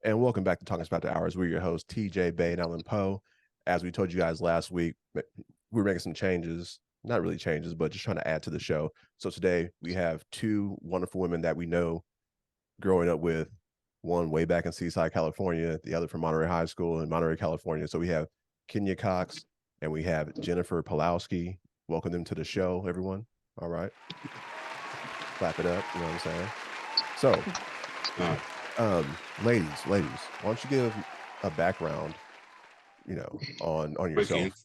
And welcome back to Talkin Spit After Hours. We're your hosts, TJ, Bay, and Alan Poe. As we told you guys last week, we were making some changes. Not really changes, but just trying to add to the show. So today we have two wonderful women that we know growing up with. One way back in Seaside, California, the other from Monterey High School in Monterey, California. So we have Kenya Cox and we have Jennifer Pawlowski. Welcome them to the show, everyone. All right. Clap it up, you know what I'm saying? So, ladies, why don't you give a background, on yourself?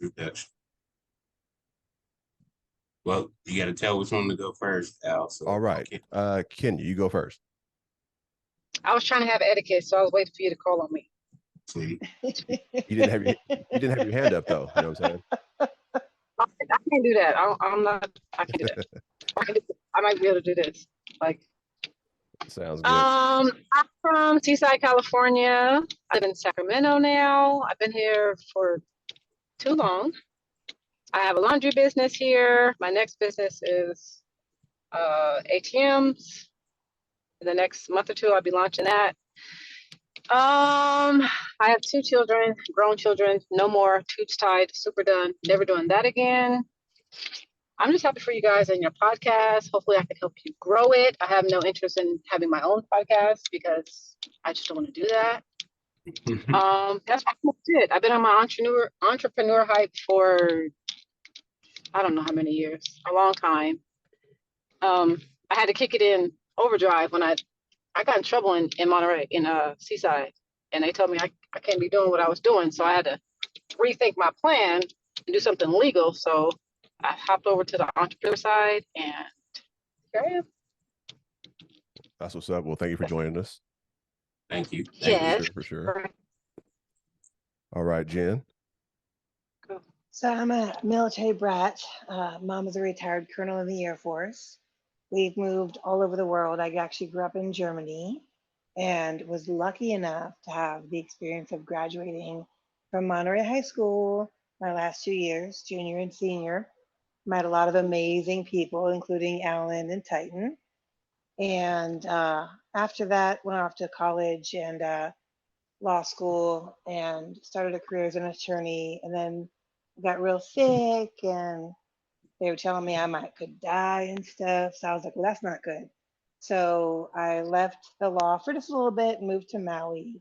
Well, you got to tell which one to go first, Al. So, all right, Kenya, you go first. I was trying to have etiquette, so I was waiting for you to call on me. See, you didn't have your hand up though. You know what I'm saying? I can't do that. I can't do that. I might be able to do this. Sounds good. I'm from Seaside, California. I live in Sacramento now. I've been here for too long. I have a laundry business here. My next business is ATMs. In the next month or two, I'll be launching that. I have two children, grown children, no more, tubes tied, super done, never doing that again. I'm just happy for you guys and your podcast. Hopefully I can help you grow it. I have no interest in having my own podcast because I just don't want to do that. That's it. I've been on my entrepreneur hype for, I don't know how many years, a long time. I had to kick it in overdrive when I got in trouble in Monterey, in Seaside, and they told me I can't be doing what I was doing. So I had to rethink my plan and do something legal. So I hopped over to the entrepreneur side, and here I am. That's what's up. Well, thank you for joining us. Thank you. Yes. For sure. All right, Jen. Cool. So I'm a military brat. Mom is a retired colonel in the Air Force. We've moved all over the world. I actually grew up in Germany and was lucky enough to have the experience of graduating from Monterey High School my last 2 years, junior and senior. Met a lot of amazing people, including Alan and Titan. And after that, went off to college and law school and started a career as an attorney. And then got real sick and they were telling me I could die and stuff. So I was like, well, that's not good. So I left the law for just a little bit and moved to Maui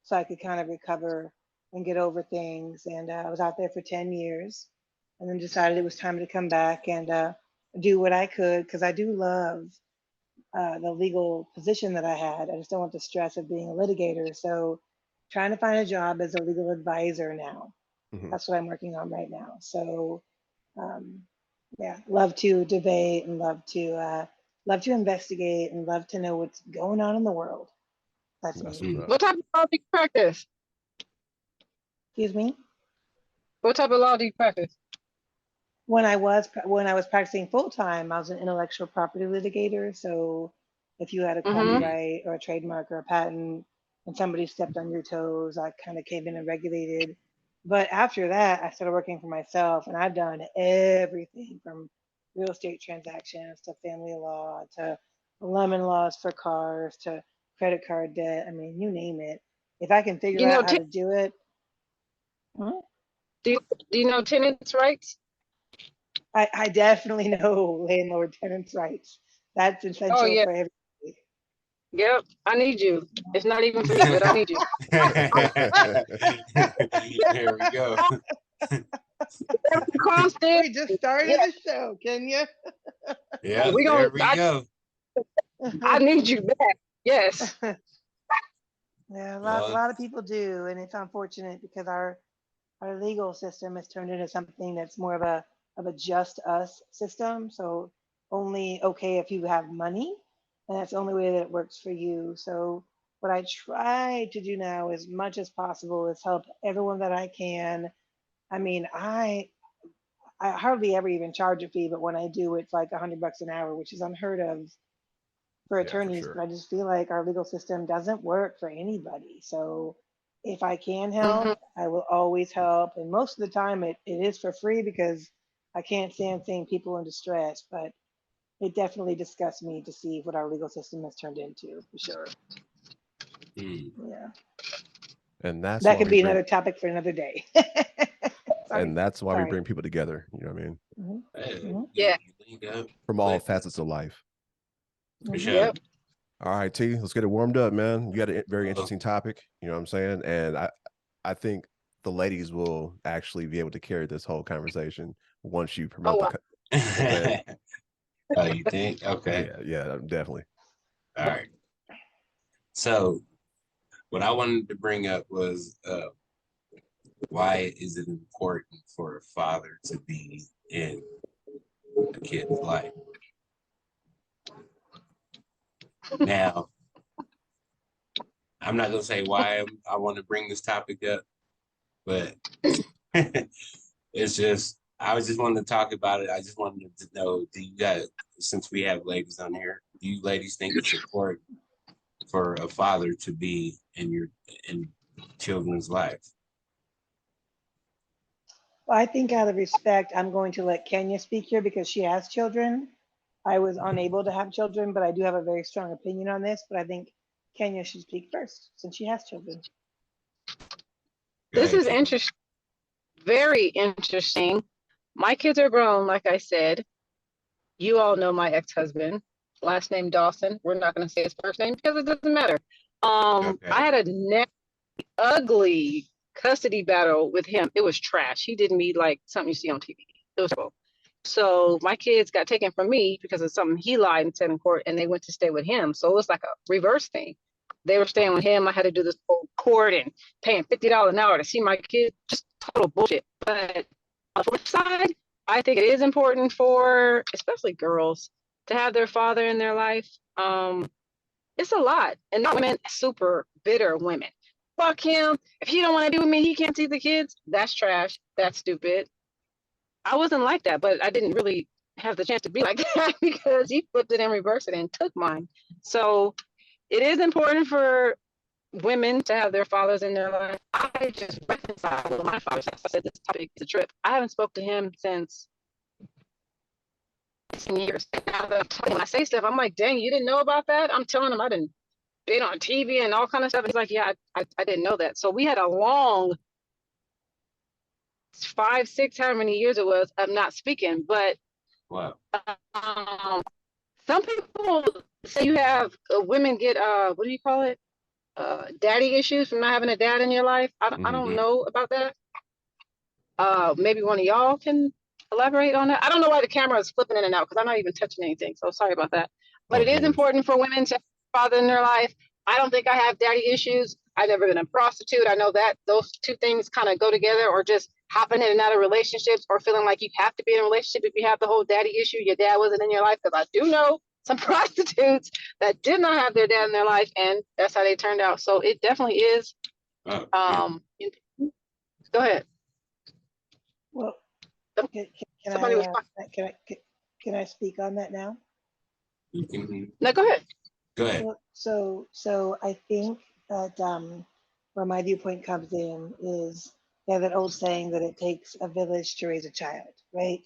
so I could kind of recover and get over things. And I was out there for 10 years and then decided it was time to come back and do what I could because I do love the legal position that I had. I just don't want the stress of being a litigator. So trying to find a job as a legal advisor now. Mm-hmm. That's what I'm working on right now. So yeah, love to debate and love to investigate and love to know what's going on in the world. That's me. What type of law do you practice? Excuse me? What type of law do you practice? When I was practicing full time, I was an intellectual property litigator. So if you had a copyright or a trademark or a patent and somebody stepped on your toes, I kind of came in and regulated. But after that, I started working for myself, and I've done everything from real estate transactions to family law to lemon laws for cars to credit card debt. I mean, you name it. If I can figure out how to do it. Huh? Do you know tenants' rights? I definitely know landlord tenants' rights. That's essential for everybody. Yep, I need you. It's not even for you, but I need you. Here we go. We just started the show, Kenya. Yeah, we go. I need you back. Yes. Yeah, a lot of people do, and it's unfortunate because our legal system has turned into something that's more of a just us system. So only okay if you have money. And that's the only way that it works for you. So what I try to do now as much as possible is help everyone that I can. I mean, I hardly ever even charge a fee, but when I do, it's like $100 an hour, which is unheard of for attorneys. For sure. But I just feel like our legal system doesn't work for anybody. So if I can help, I will always help. And most of the time it is for free because I can't stand seeing people in distress, but it definitely disgusts me to see what our legal system has turned into, for sure. Yeah. And that's That why could we be bring, another topic for another day. and that's why we Sorry. bring people together. You know what I mean? Yeah. Link up. From all facets of life. For sure. Yep. All right, T, let's get it warmed up, man. You got a very Uh-oh. interesting topic. You know what I'm saying? And I think the ladies will actually be able to carry this whole conversation once you promote wow. Oh, you think? Okay. Yeah, definitely. All right. So what I wanted to bring up was why is it important for a father to be in a kid's life? Now, I'm not gonna say why I want to bring this topic up, but it's just I was just wanting to talk about it. I just wanted to know, do you guys, since we have ladies on here, do you ladies think it's important for a father to be in children's life? Well, I think out of respect, I'm going to let Kenya speak here because she has children. I was unable to have children, but I do have a very strong opinion on this. But I think Kenya should speak first since she has children. This is interesting. Very interesting. My kids are grown, like I said. You all know my ex-husband, last name Dawson. We're not going to say his first name because it doesn't matter. I had a ugly custody battle with him. It was trash. He did me like something you see on TV. It was horrible. So my kids got taken from me because of something he lied and said in court, and they went to stay with him. So it was like a reverse thing. They were staying with him. I had to do this whole court and paying $50 an hour to see my kids. Just total bullshit. But on the flip side, I think it is important for especially girls to have their father in their life. It's a lot. And not women, super bitter women. Fuck him. If he don't want to do with me, he can't see the kids. That's trash. That's stupid. I wasn't like that, but I didn't really have the chance to be like that because he flipped it and reversed it and took mine. So it is important for women to have their fathers in their life. I just reconciled with my father. I said this topic is a trip. I haven't spoke to him since 10 years. Now that I'm talking, when I say stuff, I'm like, dang, you didn't know about that? I'm telling him I didn't been on TV and all kind of stuff. He's like, yeah, I didn't know that. So we had a long 5, 6, however many years it was of not speaking. But wow. Some people say you have women get what do you call it? Daddy issues from not having a dad in your life. I don't know about that. Maybe one of y'all can elaborate on that. I don't know why the camera is flipping in and out because I'm not even touching anything. So sorry about that. But it is important for women to have a father in their life. I don't think I have daddy issues. I've never been a prostitute. I know that those two things kind of go together, or just hopping in and out of relationships, or feeling like you have to be in a relationship if you have the whole daddy issue. Your dad wasn't in your life, because I do know some prostitutes that did not have their dad in their life, and that's how they turned out. So it definitely is. Go ahead. Well, can I speak on that now? No, go ahead. Go ahead. So I think that where my viewpoint comes in is that old saying that it takes a village to raise a child, right?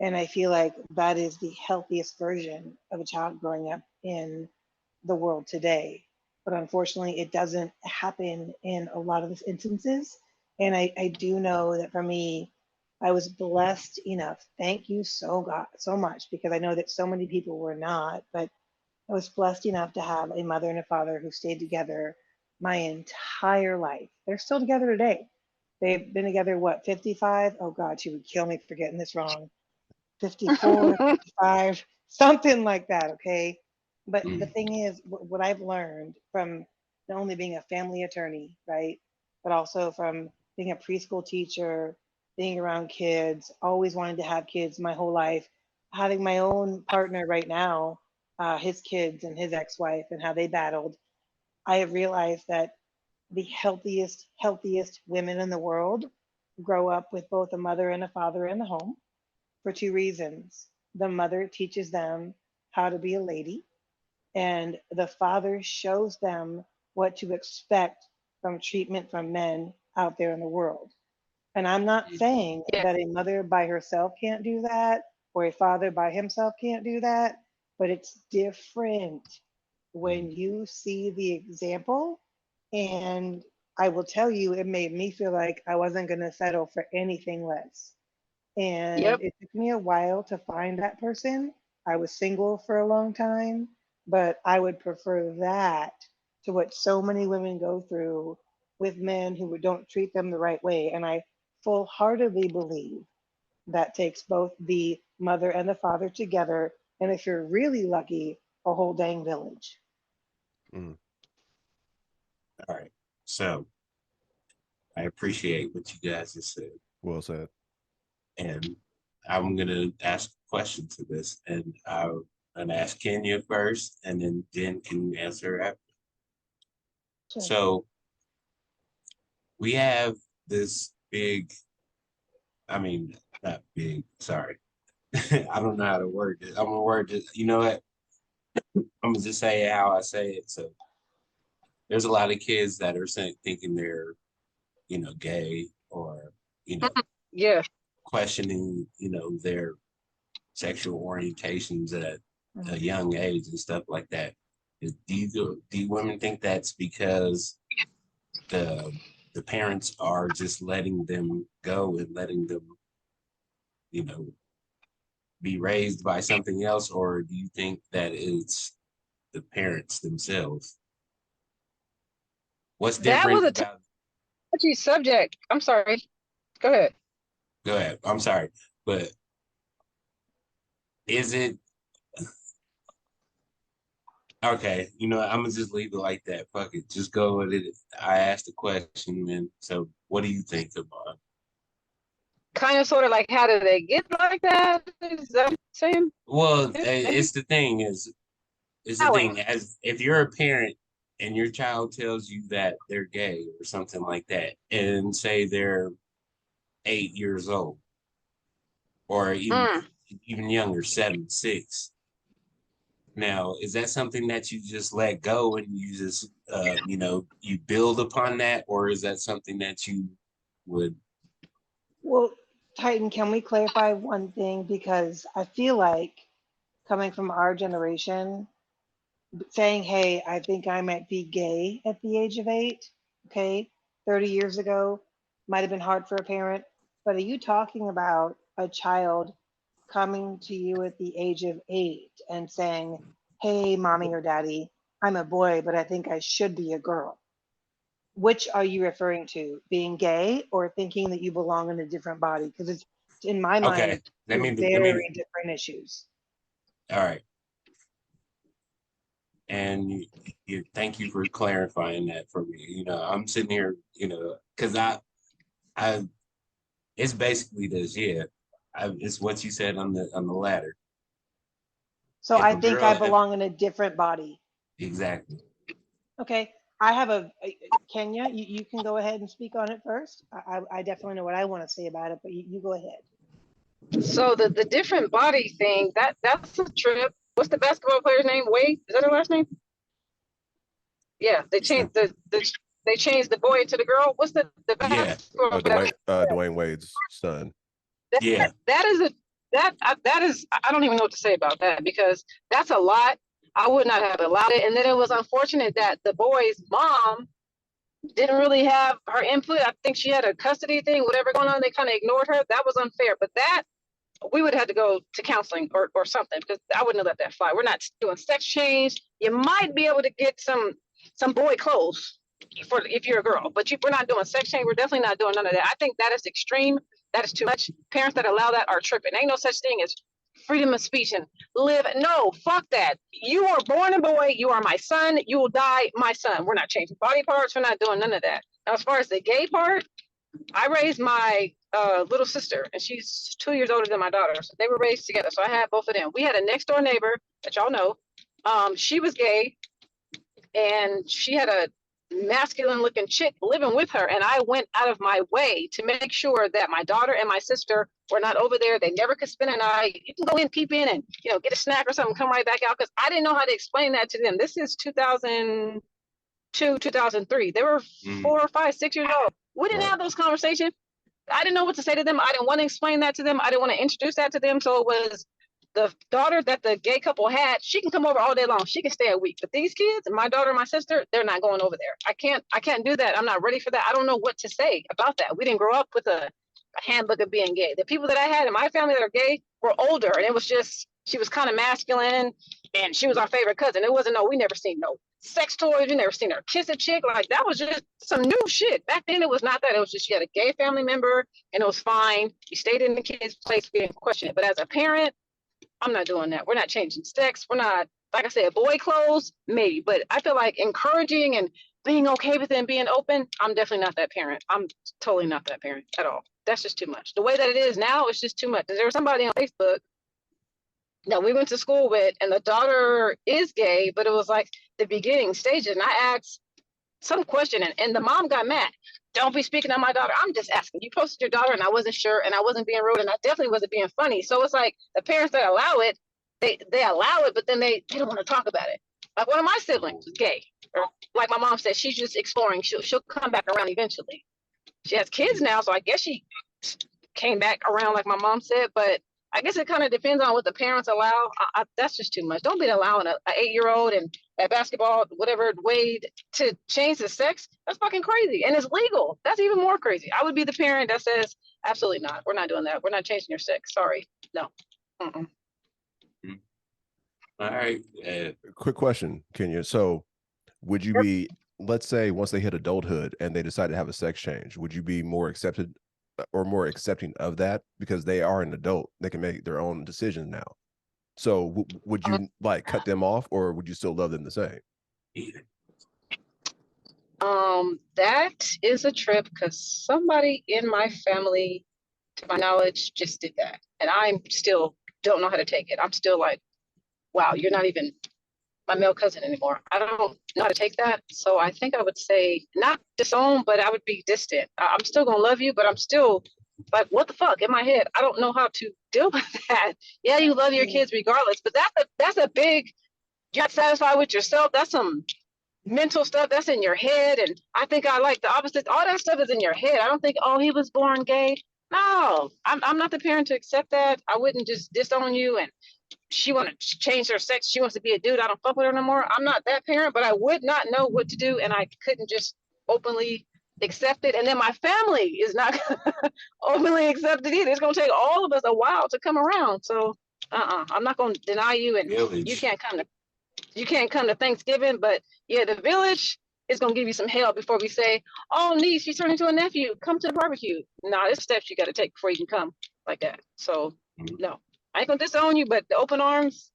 And I feel like that is the healthiest version of a child growing up in the world today. But unfortunately, it doesn't happen in a lot of instances. And I do know that for me, I was blessed enough. Thank you so much, because I know that so many people were not, but I was blessed enough to have a mother and a father who stayed together my entire life. They're still together today. They've been together, what, 55? Oh God, she would kill me for getting this wrong. 54, 55, something like that, okay? But the thing is, what I've learned from not only being a family attorney, right, but also from being a preschool teacher, being around kids, always wanting to have kids my whole life, having my own partner right now, his kids and his ex-wife and how they battled, I have realized that the healthiest women in the world grow up with both a mother and a father in the home for two reasons. The mother teaches them how to be a lady, and the father shows them what to expect from treatment from men out there in the world. And I'm not saying that a mother by herself can't do that, or a father by himself can't do that, but it's different when you see the example And I will tell you, it made me feel like I wasn't going to settle for anything less. And Yep. it took me a while to find that person. I was single for a long time, but I would prefer that to what so many women go through with men who don't treat them the right way. And I full-heartedly believe that takes both the mother and the father together. And if you're really lucky, a whole dang village. Mm. All right. So I appreciate what you guys just said. Well said. And I'm going to ask a question to this. And I'm going to ask Kenya first, and then Jen can answer after. Sure. So we have this big, I mean, not big, sorry. I don't know how to word it. I'm going to word it. You know what? I'm going to just say how I say it. So there's a lot of kids that are thinking they're, gay or, Yeah. questioning, their sexual orientations at a young age and stuff like that. Do you women think that's because the parents are just letting them go and letting them, be raised by something else, or do you think that it's the parents themselves? What's That different was a about? touchy subject. I'm sorry. Go ahead. Go ahead. I'm sorry, but is it okay? I'm gonna just leave it like that. Fuck it. Just go with it. I asked the question, man. So, what do you think about? Kind of, sort of like, how did they get like that? Is that what you're saying? Well, Maybe. it's the thing as if you're a parent and your child tells you that they're gay or something like that, and say they're 8 years old, or even younger, 7, 6. Now, is that something that you just let go and you just, you build upon that, or is that something that you would? Well, Titan, can we clarify one thing? Because I feel like coming from our generation, saying, hey, I think I might be gay at the age of 8, okay, 30 years ago, might have been hard for a parent. But are you talking about a child coming to you at the age of 8 and saying, hey, mommy or daddy, I'm a boy, but I think I should be a girl? Which are you referring to? Being gay or thinking that you belong in a different body? Because it's, in my Okay, mind, very different issues. All right. And you thank you for clarifying that for me. I'm sitting here, because I it's basically this, yeah. It's what you said on the ladder. So If I a think girl, I belong in a different body. exactly. Okay. I have Kenya, you can go ahead and speak on it first. I definitely know what I want to say about it, but you go ahead. So the different body thing, that's a trip. What's the basketball player's name? Wade? Is that her last name? Yeah, they changed they changed the boy to the girl. What's the Yeah. basketball Dwayne Wade's son. Yeah. That is I don't even know what to say about that, because that's a lot. I would not have allowed it. And then it was unfortunate that the boy's mom didn't really have her input. I think she had a custody thing, whatever going on. They kind of ignored her. That was unfair. But that, we would have had to go to counseling or something, because I wouldn't have let that fly. We're not doing sex change. You might be able to get some boy clothes for if you're a girl, but we're not doing sex change. We're definitely not doing none of that. I think that is extreme. That is too much. Parents that allow that are tripping. Ain't no such thing as freedom of speech and live. No, fuck that. You were born a boy. You are my son. You will die my son. We're not changing body parts. We're not doing none of that. Now, as far as the gay part, I raised my little sister, and she's 2 years older than my daughter. So they were raised together. So I had both of them. We had a next door neighbor that y'all know. She was gay, and she had a masculine looking chick living with her. And I went out of my way to make sure that my daughter and my sister were not over there. They never could spend a night. You can go in, peep in, and get a snack or something, come right back out. Because I didn't know how to explain that to them. This is 2002, 2003. They were 4, 5, 6 years old. We didn't have those conversations. I didn't know what to say to them. I didn't want to explain that to them. I didn't want to introduce that to them. So it was the daughter that the gay couple had, she can come over all day long. She can stay a week. But these kids, my daughter and my sister, they're not going over there. I can't do that. I'm not ready for that. I don't know what to say about that. We didn't grow up with a handbook of being gay. The people that I had in my family that are gay were older, and it was just, she was kind of masculine, and she was our favorite cousin. It wasn't we never seen no sex toys. We never seen her kiss a chick. Like, that was just some new shit. Back then, it was not that. It was just, you had a gay family member, and it was fine. You stayed in the kid's place, we didn't question it. But as a parent, I'm not doing that. We're not changing sex. We're not, like I said, boy clothes, maybe. But I feel like encouraging and being okay with it and being open, I'm definitely not that parent. I'm totally not that parent at all. That's just too much. The way that it is now, it's just too much. There was somebody on Facebook that we went to school with, and the daughter is gay, but it was like the beginning stages. And I asked some question, and the mom got mad. Don't be speaking on my daughter. I'm just asking. You posted your daughter, and I wasn't sure, and I wasn't being rude, and I definitely wasn't being funny. So it's like the parents that allow it, they allow it, but then they don't want to talk about it. Like, one of my siblings is gay, or like my mom said, she's just exploring. She'll come back around eventually. She has kids now, so I guess she came back around, like my mom said. But I guess it kind of depends on what the parents allow. That's just too much. Don't be allowing an 8-year-old and at basketball, whatever way, to change the sex. That's fucking crazy, and it's legal. That's even more crazy. I would be the parent that says, absolutely not. We're not doing that. We're not changing your sex. Sorry, no. Mm-mm. All right. Quick question, Kenya. So would you be, let's say once they hit adulthood and they decide to have a sex change, would you be more accepted or more accepting of that because they are an adult? They can make their own decisions now. So would you like cut them off, or would you still love them the same? That is a trip, because somebody in my family, to my knowledge, just did that. And I'm still don't know how to take it. I'm still like, wow, you're not even my male cousin anymore. I don't know how to take that. So I think I would say not disown, but I would be distant. I'm still gonna love you, but I'm still like, what the fuck, in my head? I don't know how to deal with that. Yeah, you love your kids regardless, but that's a big, you're not satisfied with yourself. That's some mental stuff that's in your head. And I think I like the opposite. All that stuff is in your head. I don't think, oh, he was born gay. No, I'm not the parent to accept that. I wouldn't just disown you and she want to change her sex. She wants to be a dude. I don't fuck with her no more. I'm not that parent, but I would not know what to do, and I couldn't just openly accept it. And then my family is not openly accept it either. It's gonna take all of us a while to come around. So I'm not gonna deny you, and you can't come to Thanksgiving. But yeah, the village is gonna give you some hell before we say, oh, niece, she's turning into a nephew. Come to the barbecue. Nah, there's steps you got to take before you can come like that. So no. I ain't gonna disown you, but the open arms,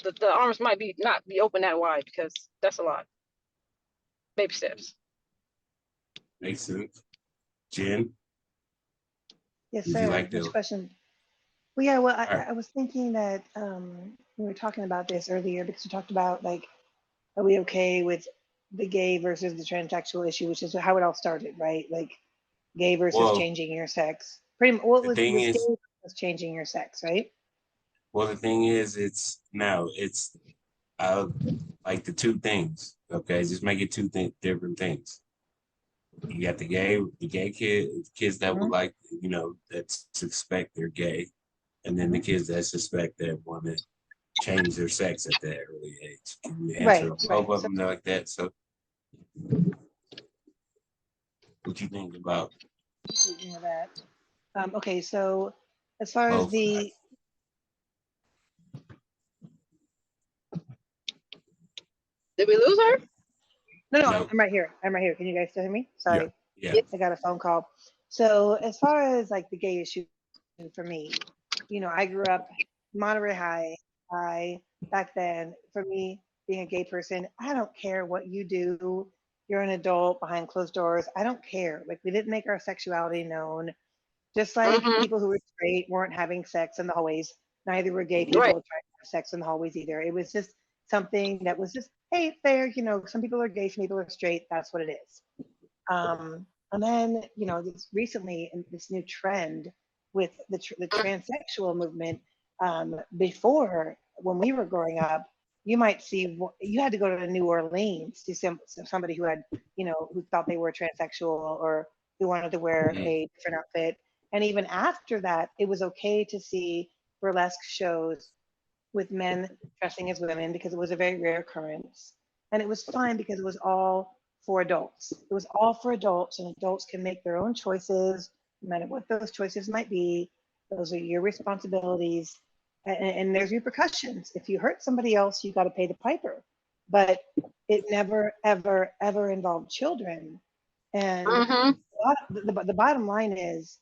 the arms might not be open that wide, because that's a lot. Baby steps. Makes sense. Jen? Yes, Would sir. you like Which to? question? Well, yeah, well, Right. I was thinking that we were talking about this earlier because we talked about, like, are we okay with the gay versus the transsexual issue, which is how it all started, right? Like, gay versus Well, changing your sex. Pretty much, what the was thing gay is, versus changing your sex, right? the thing is, it's like the two things. Okay, just make it two different things. You got the gay kids that would like, that suspect they're gay, and then the kids that suspect that want to change their sex at that early age. Can you answer both of them like that? So, what you think about Speaking of that, okay, so as far as both? the Did we lose her? no, No. I'm right here. Can you guys still hear me? Sorry. Yeah. I got a phone call. So as far as like the gay issue for me, I grew up Monterey High. Back then, for me, being a gay person, I don't care what you do. You're an adult behind closed doors. I don't care. Like, we didn't make our sexuality known. Just like people who were straight weren't having sex in the hallways. Neither were gay people trying to have sex in the hallways either. It was just something that was just, hey, fair. Some people are gay, some people are straight. That's what it is. And then, this recently, this new trend with the transsexual movement. Before, when we were growing up, you might see, you had to go to New Orleans to see somebody who had, who thought they were transsexual or who wanted to wear a different outfit. And even after that, it was okay to see burlesque shows with men dressing as women because it was a very rare occurrence. And it was fine because it was all for adults. It was all for adults, and adults can make their own choices, no matter what those choices might be. Those are your responsibilities. And there's repercussions. If you hurt somebody else, you got to pay the piper. But it never, ever, ever involved children. And the bottom line is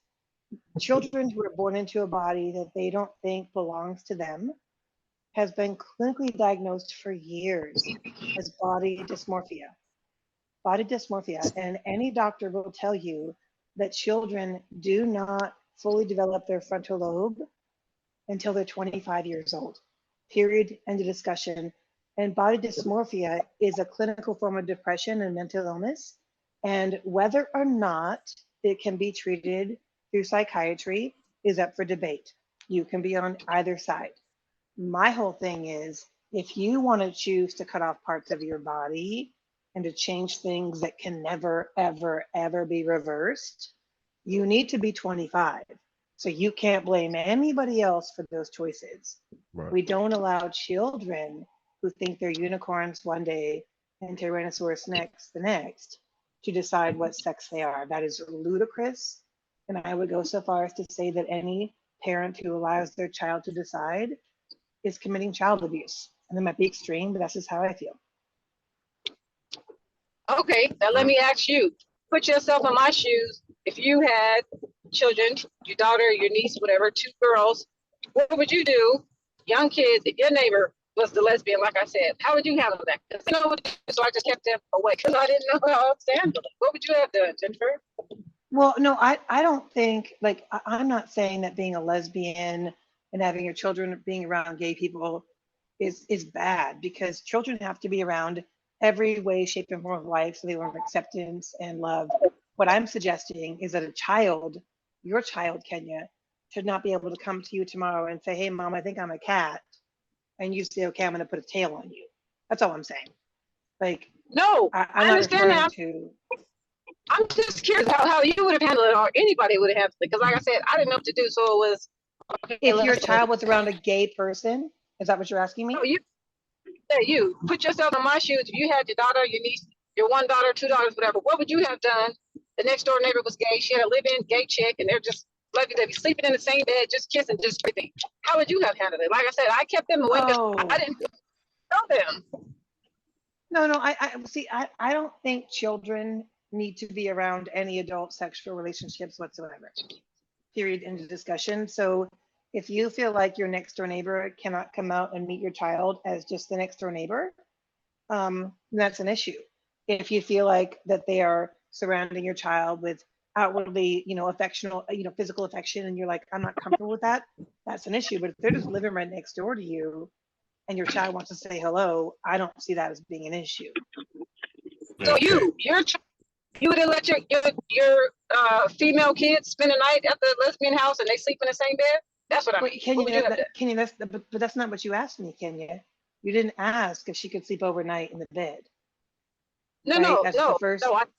children who are born into a body that they don't think belongs to them has been clinically diagnosed for years as body dysmorphia. Body dysmorphia. And any doctor will tell you that children do not fully develop their frontal lobe until they're 25 years old. Period. End of discussion. And body dysmorphia is a clinical form of depression and mental illness. And whether or not it can be treated through psychiatry is up for debate. You can be on either side. My whole thing is, if you want to choose to cut off parts of your body and to change things that can never, ever, ever be reversed, you need to be 25. So you can't blame anybody else for those choices. Right. We don't allow children who think they're unicorns one day and Tyrannosaurus next the next to decide what sex they are. That is ludicrous. And I would go so far as to say that any parent who allows their child to decide is committing child abuse. And it might be extreme, but that's just how I feel. Okay, now let me ask you, put yourself in my shoes. If you had children, your daughter, your niece, whatever, 2 girls, what would you do? Young kids, if your neighbor was the lesbian, like I said, how would you handle that? Because you know, so I just kept them away because I didn't know how else to handle it. What would you have done, Jennifer? Well, no, I don't think, like, I'm not saying that being a lesbian and having your children being around gay people is bad, because children have to be around every way, shape, and form of life so they learn acceptance and love. What I'm suggesting is that a child, your child, Kenya, should not be able to come to you tomorrow and say, hey, mom, I think I'm a cat. And you say, okay, I'm going to put a tail on you. That's all I'm saying. Like, no, I'm I understand that. I'm just curious how you would have handled it, or anybody would have handled it. Because like I said, I didn't know what to do. So it was, okay, if your child was around a gay person, is that what you're asking me? No, you put yourself in my shoes. If you had your daughter, your niece, your 1 daughter, 2 daughters, whatever, what would you have done? The next door neighbor was gay. She had a live-in gay chick, and they're just lucky to be sleeping in the same bed, just kissing, just everything. How would you have handled it? Like I said, I kept them away because I didn't know them. No, I see. I don't think children need to be around any adult sexual relationships whatsoever. Period. End of discussion. So if you feel like your next door neighbor cannot come out and meet your child as just the next door neighbor, that's an issue. If you feel like that they are surrounding your child with outwardly, affectional, physical affection, and you're like, I'm not comfortable with that, that's an issue. But if they're just living right next door to you and your child wants to say hello, I don't see that as being an issue. So you would have let your female kids spend a night at the lesbian house and they sleep in the same bed? That's what I mean. Kenya, but that's not what you asked me, Kenya. You didn't ask if she could sleep overnight in the bed. No, right? no, That's no, the first... no.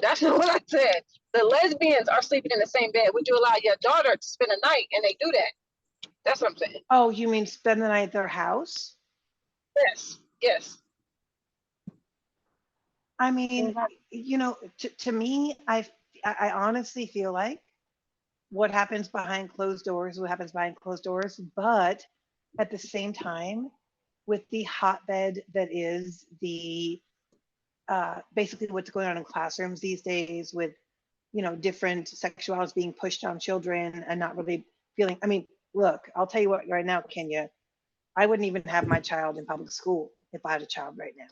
That's not what I said. The lesbians are sleeping in the same bed. Would you allow your daughter to spend a night, and they do that? That's what I'm saying. Oh, you mean spend the night at their house? Yes. I mean, to me, I honestly feel like what happens behind closed doors, but at the same time, with the hotbed that is the basically what's going on in classrooms these days with, different sexualities being pushed on children and not really feeling, I mean, look, I'll tell you what right now, Kenya, I wouldn't even have my child in public school if I had a child right now.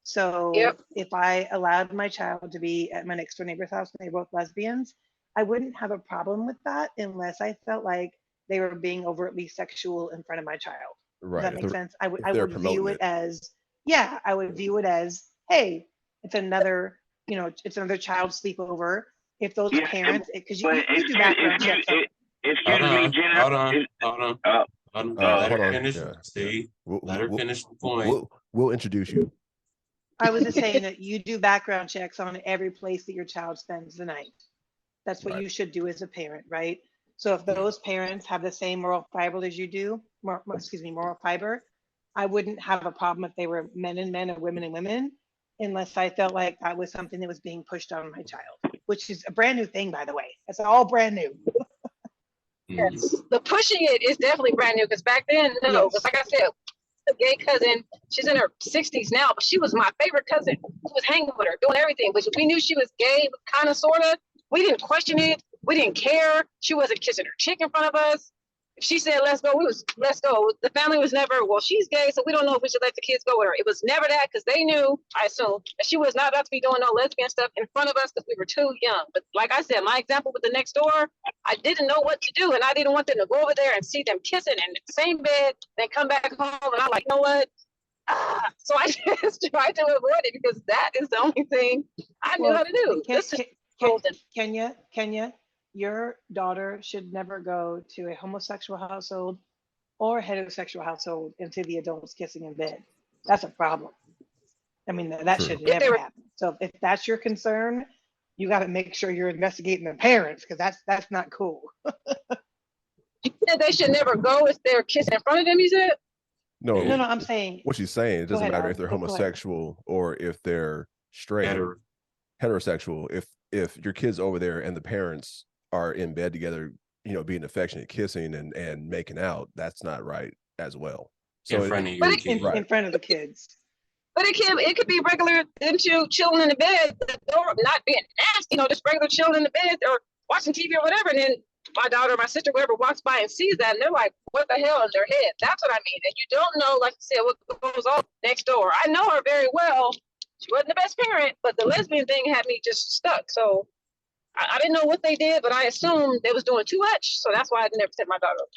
So if I allowed my child to be at my next door neighbor's house and they were both lesbians, I wouldn't have a problem with that unless I felt like they were being overtly sexual in front of my child. Right. Does that make sense? I would view it as, I would view it as, hey, it's another child sleepover. If those parents, because you do background checks. Hold on. Let her finish. See, let her finish the point. We'll introduce you. I was just saying that you do background checks on every place that your child spends the night. That's what you should do as a parent, right? So if those parents have the same moral fiber as you do, moral fiber, I wouldn't have a problem if they were men and men or women and women, unless I felt like that was something that was being pushed on my child, which is a brand new thing, by the way. It's all brand new. Yes. The pushing it is definitely brand new, because back then, no, because Yes. like I said, a gay cousin, she's in her 60s now, but she was my favorite cousin. Who was hanging with her, doing everything. But we knew she was gay, kind of, sort of. We didn't question it. We didn't care. She wasn't kissing her chick in front of us. If she said, let's go, let's go. The family was never, well, she's gay, so we don't know if we should let the kids go with her. It was never that, because they knew, I assume, that she was not about to be doing no lesbian stuff in front of us because we were too young. But like I said, my example with the next door, I didn't know what to do, and I didn't want them to go over there and see them kissing in the same bed, then come back home, and I'm like, you know what? So I just tried to avoid it, because that is the only thing I knew how to do. Kenya, your daughter should never go to a homosexual household or heterosexual household and see the adults kissing in bed. That's a problem. I mean, that should never happen. So if that's your concern, you got to make sure you're investigating the parents, because that's not cool. You said they should never go if they're kissing in front of them, you said? No, I'm saying. What she's saying, it doesn't matter if they're homosexual or if they're straight, heterosexual. If your kid's over there and the parents are in bed together, being affectionate, kissing and making out, that's not right as well. So in front of your kids. In front of the kids. But it could be regular, chilling in the bed, the door not being nasty, just regular chilling in the bed or watching TV or whatever. And then my daughter, my sister, whoever walks by and sees that, and they're like, what the hell in their head? That's what I mean. And you don't know, like you said, what goes on next door. I know her very well. She wasn't the best parent, but the lesbian thing had me just stuck. So I didn't know what they did, but I assumed they was doing too much. So that's why I never sent my daughter up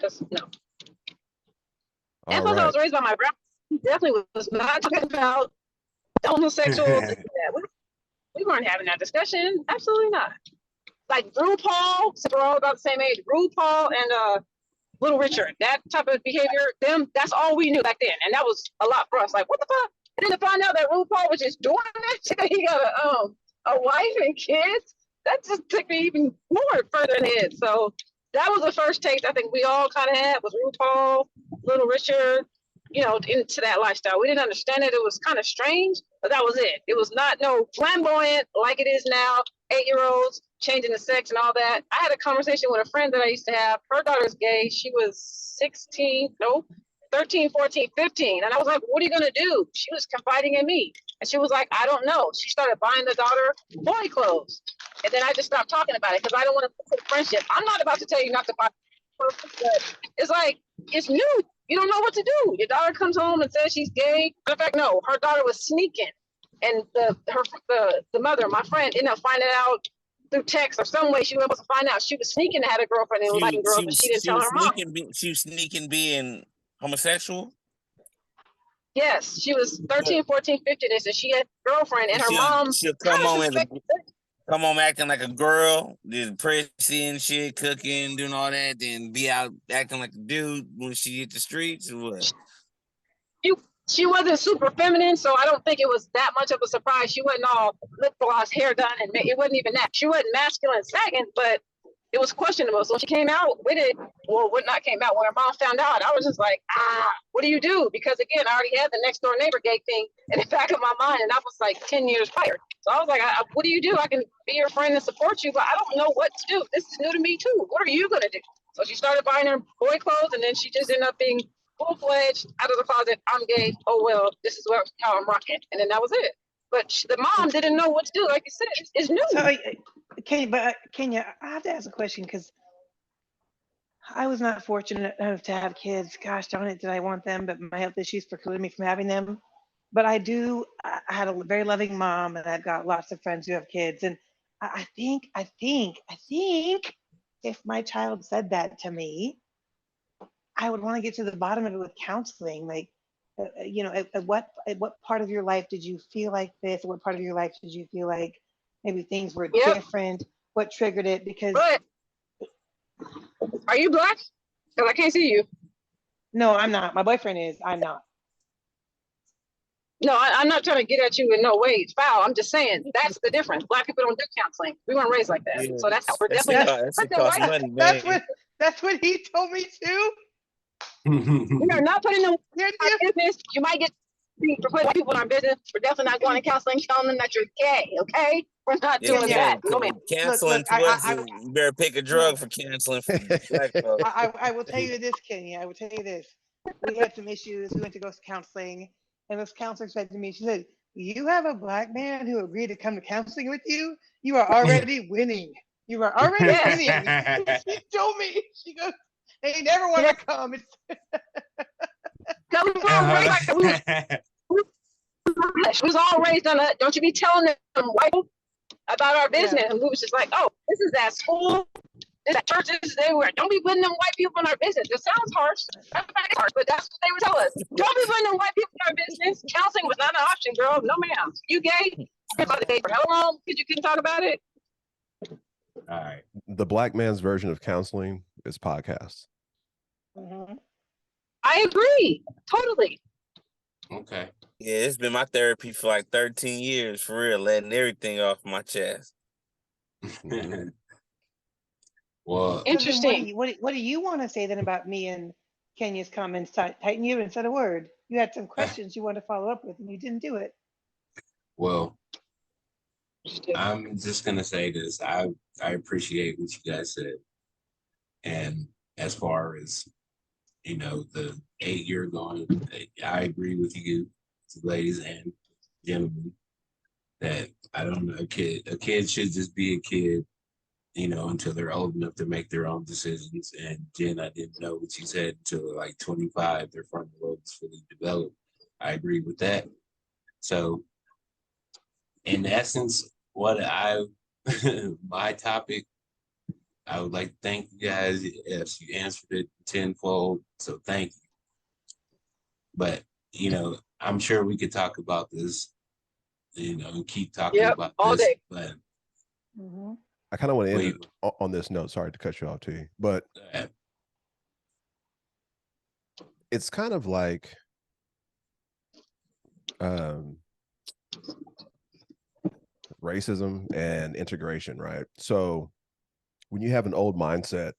there. Just no. And plus, I was raised by my grandma. He definitely was not talking about homosexuals. We weren't having that discussion. Absolutely not. Like RuPaul, since we're all about the same age, RuPaul and Little Richard, that type of behavior, that's all we knew back then. And that was a lot for us. Like, what the fuck? And then to find out that RuPaul was just doing that, he got a wife and kids, that just took me even more further ahead. So that was the first taste I think we all kind of had, was RuPaul, Little Richard, into that lifestyle. We didn't understand it. It was kind of strange, but that was it. It was not no flamboyant like it is now, 8-year-olds changing the sex and all that. I had a conversation with a friend that I used to have. Her daughter's gay. She was 13, 14, 15. And I was like, what are you going to do? She was confiding in me. And she was like, I don't know. She started buying the daughter boy clothes. And then I just stopped talking about it, because I don't want to put friendship. I'm not about to tell you not to buy clothes, but it's like, it's new. You don't know what to do. Your daughter comes home and says she's gay. In fact, no, her daughter was sneaking. And the mother, my friend, ended up finding out through text or some way. She was able to find out she was sneaking and had a girlfriend and liking girls, but she didn't tell her mom. She was sneaking being homosexual? Yes, she was 13, 14, 15, and so she had a girlfriend, and her mom. She'll come home acting like a girl, just pressy and shit, cooking, doing all that, then be out acting like a dude when she hit the streets, or what? She wasn't super feminine, so I don't think it was that much of a surprise. She wasn't all lip gloss, hair done, and it wasn't even that. She wasn't masculine sagging, but it was questionable. So she came out with it, well, what not came out, when her mom found out, I was just like, what do you do? Because again, I already had the next door neighbor gay thing in the back of my mind, and that was like 10 years prior. So I was like, what do you do? I can be your friend and support you, but I don't know what to do. This is new to me too. What are you going to do? So she started buying her boy clothes, and then she just ended up being full-fledged, out of the closet, I'm gay, oh well, this is how I'm rocking. And then that was it. But the mom didn't know what to do. Like you said, it's new. So, Kenya, I have to ask a question, because I was not fortunate enough to have kids. Gosh darn it, did I want them? But my health issues precluded me from having them. But I had a very loving mom, and I've got lots of friends who have kids. And I think if my child said that to me, I would want to get to the bottom of it with counseling. Like, at what part of your life did you feel like this? What part of your life did you feel like maybe things were different? What triggered it? Because are you Black? Because I can't see you. No, I'm not. My boyfriend is. I'm not. No, I'm not trying to get at you in no way. It's foul. I'm just saying that's the difference. Black people don't do counseling. We weren't raised like that. Yeah. So that's how we're That definitely shit not. cost, that But shit the costs white, money, man. That's what he told me too. we are not putting them Yeah, in our business. You might get for putting people in our business. We're definitely not going to counseling, telling them that you're gay. Okay, we're not Yeah, doing that. No, ma'am. canceling Look, towards you better pick a drug for canceling for black folks. I will tell you this, Kenny. I will tell you this. We had some issues. We went to go to counseling, and this counselor said to me, she said, "You have a black man who agreed to come to counseling with you. You are already winning. You are already winning." She told me. She goes, "They never want to come." We was all raised on that. Don't you be telling them white people about our business. And we was just like, oh, this is at school, this is at church, this is everywhere. Don't be putting them white people in our business. It sounds harsh. That's harsh, but that's what they would tell us. Don't be putting them white people in our business. Counseling was not an option, girl. No, ma'am. You gay? For how long? Because you couldn't talk about it? All right. The black man's version of counseling is podcasts. Mm-hmm. I agree. Totally. Okay. Yeah, it's been my therapy for like 13 years, for real, letting everything off my chest. Well, interesting. What do you want to say then about me and Kenya's comments? Tighten, you haven't said a word. You had some questions you wanted to follow up with, and you didn't do it. Well, I'm just gonna say this. I appreciate what you guys said, and as far as the 8-year going, I agree with you, ladies and gentlemen, that I don't know, a kid should just be a kid, until they're old enough to make their own decisions. And Jen, I didn't know what you said until like 25, their frontal lobe is fully developed. I agree with that. So, in essence, my topic, I would like to thank you guys. Yes, you answered it tenfold, so thank you. But, I'm sure we could talk about this, and keep talking about all this. Day. But I kind of want to end it on this note. Sorry to cut you off, T. But it's kind of like racism and integration, right? So when you have an old mindset,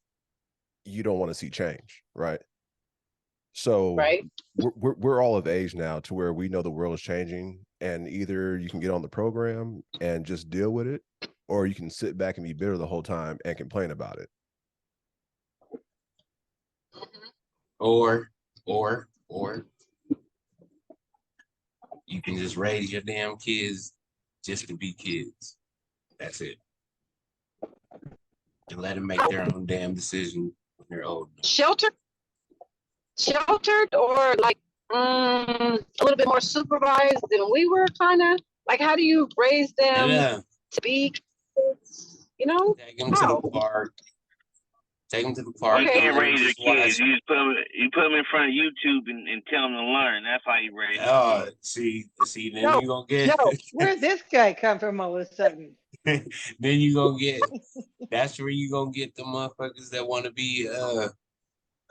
you don't want to see change, right? So we're all of age now to where we know the world is changing, and either you can get on the program and just deal with it, or you can sit back and be bitter the whole time and complain about it. Or you can just raise your damn kids just to be kids. That's it. And let them make their own damn decision when they're old enough. Sheltered or like a little bit more supervised than we were, kind of like, how do you raise them to be kids, take them to the park. Take them to the park. You can't raise your kids. You just put them in front of YouTube and tell them to learn. That's how you raise them. See, then you gonna get. Where'd this guy come from all of a sudden? Then you gonna get. That's where you gonna get the motherfuckers that want to be.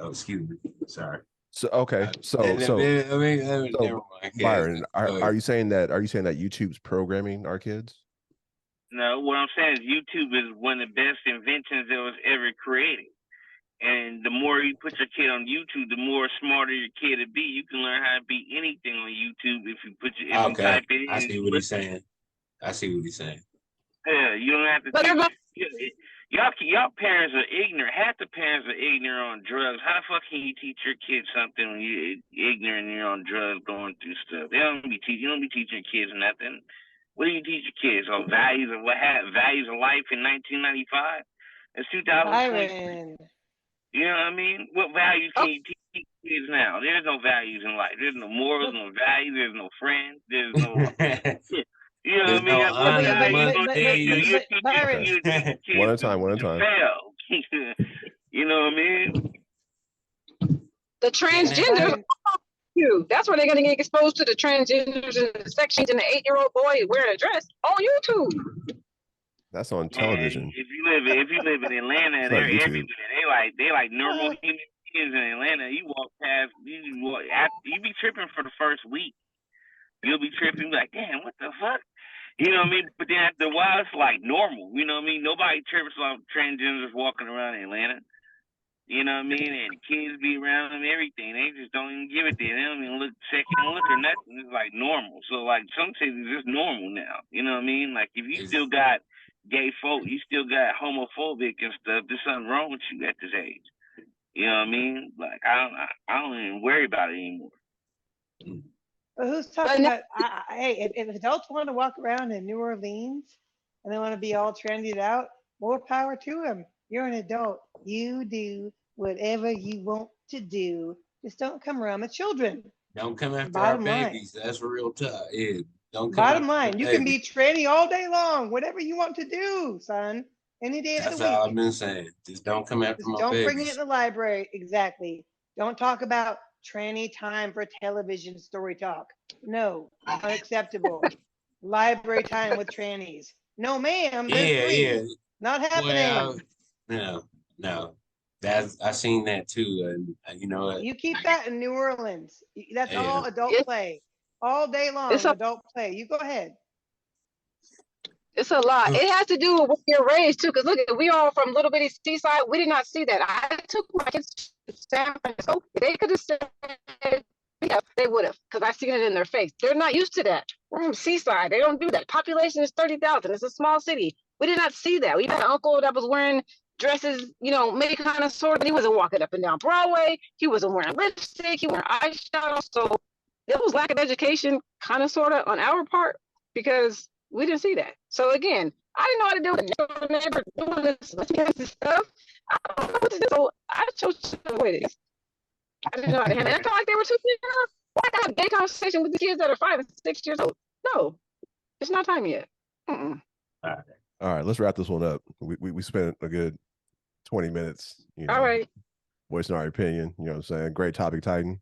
Excuse me. Sorry. So okay. So Byron, are you saying that YouTube's programming our kids? No, what I'm saying is YouTube is one of the best inventions that was ever created. And the more you put your kid on YouTube, the more smarter your kid will be. You can learn how to be anything on YouTube if you you type it in. I see what he's saying. Yeah, you don't have to. Y'all parents are ignorant. Half the parents are ignorant on drugs. How the fuck can you teach your kids something when you're ignorant and you're on drugs going through stuff? You don't be teaching kids nothing. What do you teach your kids? On values of values of life in 1995? It's 2020. You know what I mean? What values can you teach kids now? There's no values in life. There's no morals, no values. There's no friends. There's no. You know what I mean? One at a time. Fail. You know what I mean? The transgender. That's where they're going to get exposed to the transgenders and the sections and the 8-year-old boy wearing a dress on YouTube. That's on television. And if you live in Atlanta, they're everywhere. They like normal human beings in Atlanta. You walk past, you be tripping for the first week. You'll be tripping, like, damn, what the fuck? You know what I mean? But then after a while, it's like normal. You know what I mean? Nobody trips on transgenders walking around in Atlanta. You know what I mean? And kids be around and everything. They just don't even give it there. They don't even look second look or nothing. It's like normal. So like some cities it's normal now. You know what I mean? Like if you still got gay folk, you still got homophobic and stuff, there's something wrong with you at this age. You know what I mean? Like I don't even worry about it anymore. But who's talking about? Hey, if adults want to walk around in New Orleans and they want to be all trendied out, more power to them. You're an adult. You do whatever you want to do. Just don't come around with children. Don't come after Bottom our line. babies. That's real tough. Yeah. Don't come Bottom after line, the you can be babies. trendy all day long, whatever you want to do, son. Any day of That's the week. all I've been saying. Just don't come after Just my don't bring it babies. in the library. Exactly. Don't talk about tranny time for television story talk. No, unacceptable. Library time with trannies. No, ma'am, they're free. Yeah. Not happening. Well, no. I seen that too. And you know what? You keep that in New Orleans. That's Yeah. all adult play. All day long, adult play. You go ahead. It's a lot. It has to do with your raised too. Because look, we all from little bitty seaside. We did not see that. I took my kids to San Francisco. They could have said, yeah, they would have, because I seen it in their face. They're not used to that. We're from seaside. They don't do that. Population is 30,000. It's a small city. We did not see that. We had an uncle that was wearing dresses, you know, maybe kind of sort of. He wasn't walking up and down Broadway. He wasn't wearing lipstick. He wearing eyeshadow. So there was lack of education, kind of sort of, on our part, because we didn't see that. So again, I didn't know how to do it. Never doing this stuff. I don't know what to do. So I chose the way it is. I didn't know how to handle it. I felt like they were too young. Why I have a gay conversation with the kids that are 5 and 6 years old? No, it's not time yet. All right, let's wrap this one up. We spent a good 20 minutes. You know, all right. Voicing our opinion. You know what I'm saying? Great topic, Titan.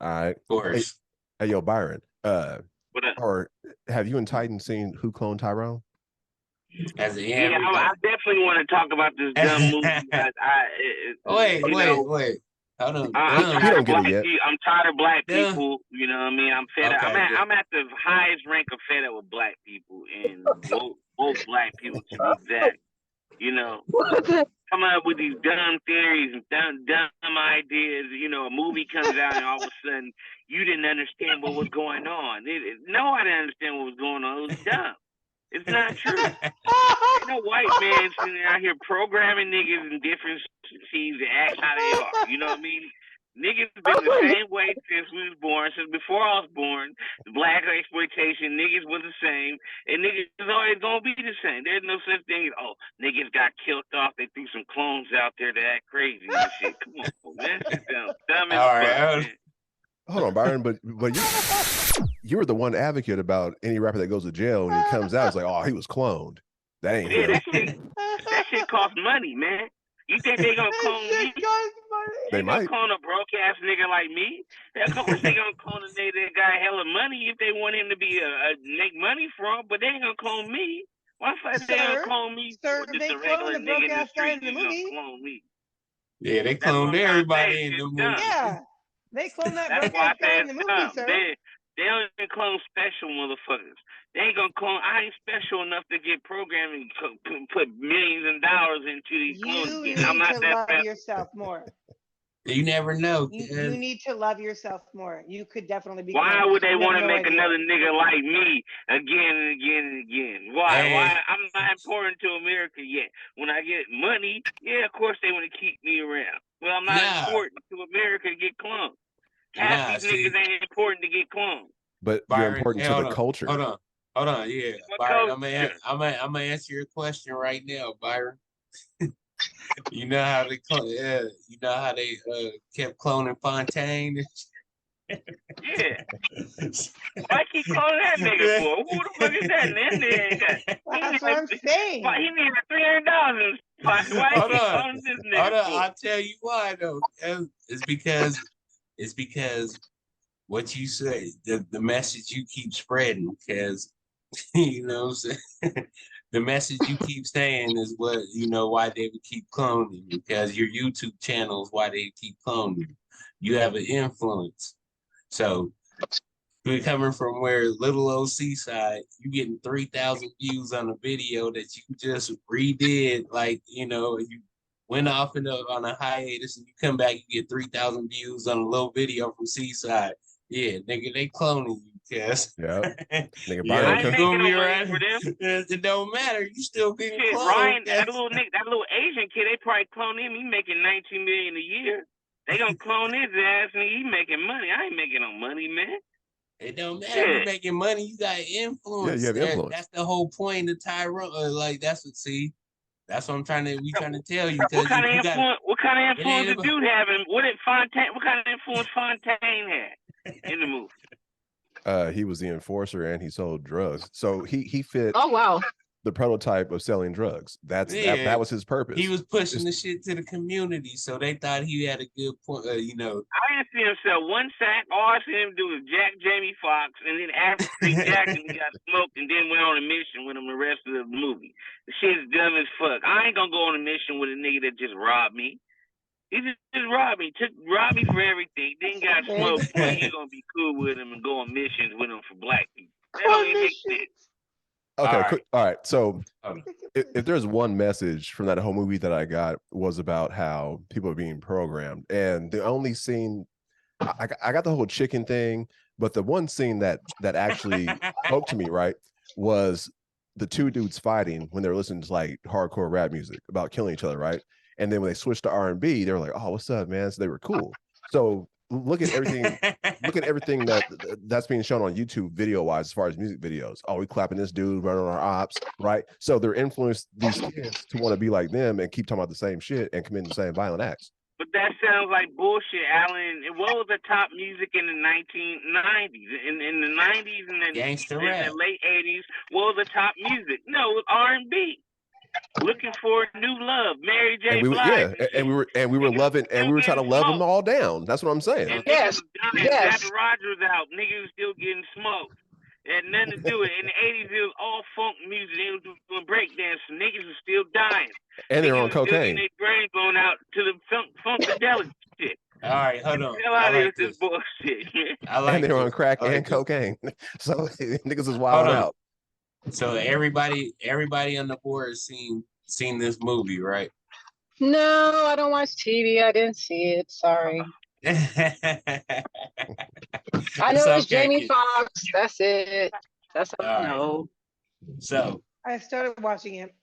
All right. Of course. Hey, yo, Byron. Or have you and Titan seen Who Cloned Tyrone? I definitely want to talk about this dumb movie. Wait. Hold on. I'm You don't get it yet. I'm tired of black people. You know what I mean? I'm fed up. I'm at the highest rank of fed up with black people, and both black people to be exact. You know, come up with these dumb theories and dumb ideas. You know, a movie comes out and all of a sudden you didn't understand what was going on. No, I didn't understand what was going on. It was dumb. It's not true. Ain't no white man sitting out here programming niggas in different scenes to act how they are. You know what I mean? Niggas been the same way since we was born, since before I was born. The black exploitation, niggas was the same, and niggas is always gonna be the same. There's no such thing as, oh, niggas got killed off, they threw some clones out there to act crazy and shit. Come on, man. That's dumb as fuck, man. Hold on, Byron, but you were the one advocate about any rapper that goes to jail when he comes out. It's like, oh, he was cloned. That ain't him. That shit costs money, man. You think they gonna clone me? They might clone a broke ass nigga like me. Of course they gonna clone a nigga that got hella money if they want him to be make money from. But they ain't gonna clone me. Why they gonna clone me? Sir, just they a regular clone the nigga in the broke-ass guy street in the movie. Clone me. Yeah, they cloned everybody in the movie. Yeah, they cloned that That's broke-ass why guy in the movie, sir. They don't even clone special motherfuckers. They ain't gonna clone. I ain't special enough to get programmed and put millions of dollars into these clones. You need to love yourself more. You never know. You need to love yourself more. You could definitely be. Why would they want to make another nigga like me again and again and again? Why? I'm not important to America yet. When I get money, yeah, of course they want to keep me around. Well, I'm not important to America to get cloned. Half these niggas ain't important to get cloned. But you're important to the culture. Hold on, yeah. Byron, I'm gonna answer your question right now, Byron. You know how they kept cloning Fontaine? Yeah. Why keep calling that nigga for? Who the fuck is that? That's what I'm saying. He needed $300. Why Hold keep calling this nigga? Hold on, I'll tell you why though. It's because what you say, the message you keep spreading, because you know what I'm saying? The message you keep saying is what, you know, why they would keep cloning you, because your YouTube channel is why they keep cloning you. You have an influence. So We're coming from where little old Seaside, you getting 3,000 views on a video that you just redid. Like, you went off on a hiatus and you come back, you get 3,000 views on a little video from Seaside. Yeah, nigga, they cloning you, cuz. Yeah. Nigga, Yeah, I ain't you making gonna no be money right. for them. It don't matter. You still getting Shit, cloned. Ryan, cuz. that little Asian kid, they probably clone him. He making 19 million a year. They gonna clone his ass and he making money. I ain't making no money, man. It don't matter if you're making money. You got influence. Yeah, you have influence. That's the whole point of Tyrone. That's what I'm trying to tell you. What kind of influence? What kind of influence did about- dude have? And what kind of influence Fontaine had in the movie? He was the enforcer and he sold drugs. So he fit Oh wow. the prototype of selling drugs. That was his purpose. He was pushing the shit to the community, so they thought he had a good point. I didn't see him sell one sack. All I see him do is jack Jamie Foxx, and then after he jacked him, he got smoked, and then went on a mission with him the rest of the movie. The shit's dumb as fuck. I ain't gonna go on a mission with a nigga that just robbed me. He just robbed me, robbed me for everything. Then got smoked. But you gonna be cool with him and go on missions with him for black people? That don't even make sense. Okay, all right. So Okay. if there's one message from that whole movie that I got was about how people are being programmed, and the only scene I got the whole chicken thing, but the one scene that actually spoke to me, right, was the two dudes fighting when they were listening to like hardcore rap music about killing each other, right? And then when they switched to R&B, they were like, "Oh, what's up, man?" So they were cool. So look at everything that's being shown on YouTube video wise as far as music videos. Oh, we clapping this dude, running our ops, right? So they're influenced these kids to want to be like them and keep talking about the same shit and committing the same violent acts. But that sounds like bullshit, Alan. What was the top music in the 1990s? In the 90s and then Gangsta in rap. the late 80s, what was the top music? No, it was R&B. Looking for new love, Mary J. And we Blige. we were loving, and we were trying to love them all down. That's what I'm saying. And Yes, yes. Dr. Rogers out, niggas was still getting smoked. It had nothing to do with it. In the 80s, it was all funk music. They was doing breakdance. Niggas was still dying. And they're on Niggas was cocaine. Their brain going out to the funkadelic shit. All right, hold on. Hell out of here with this bullshit, man. And they're on crack and cocaine. So niggas is wild out. So everybody on the board has seen this movie, right? No, I don't watch TV. I didn't see it. Sorry. I know it's Jamie Foxx. That's it. That's all I know. So I started watching it.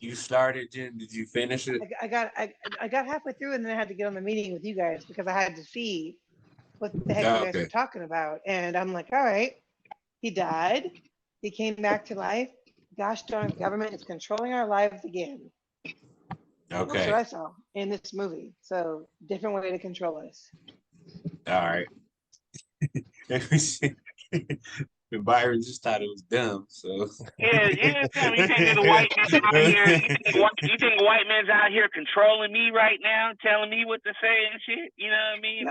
you started, Jen. Did you finish it? I got halfway through and then I had to get on the meeting with you guys because I had to see what the heck you guys were talking about. And I'm like, all right, he died. He came back to life. Gosh darn, government is controlling our lives again. Okay. That's what I saw in this movie. So different way to control us. All right. Byron just thought it was dumb. So yeah. You think the white man out here? You think a white man's out here controlling me right now, telling me what to say and shit? You know what I mean?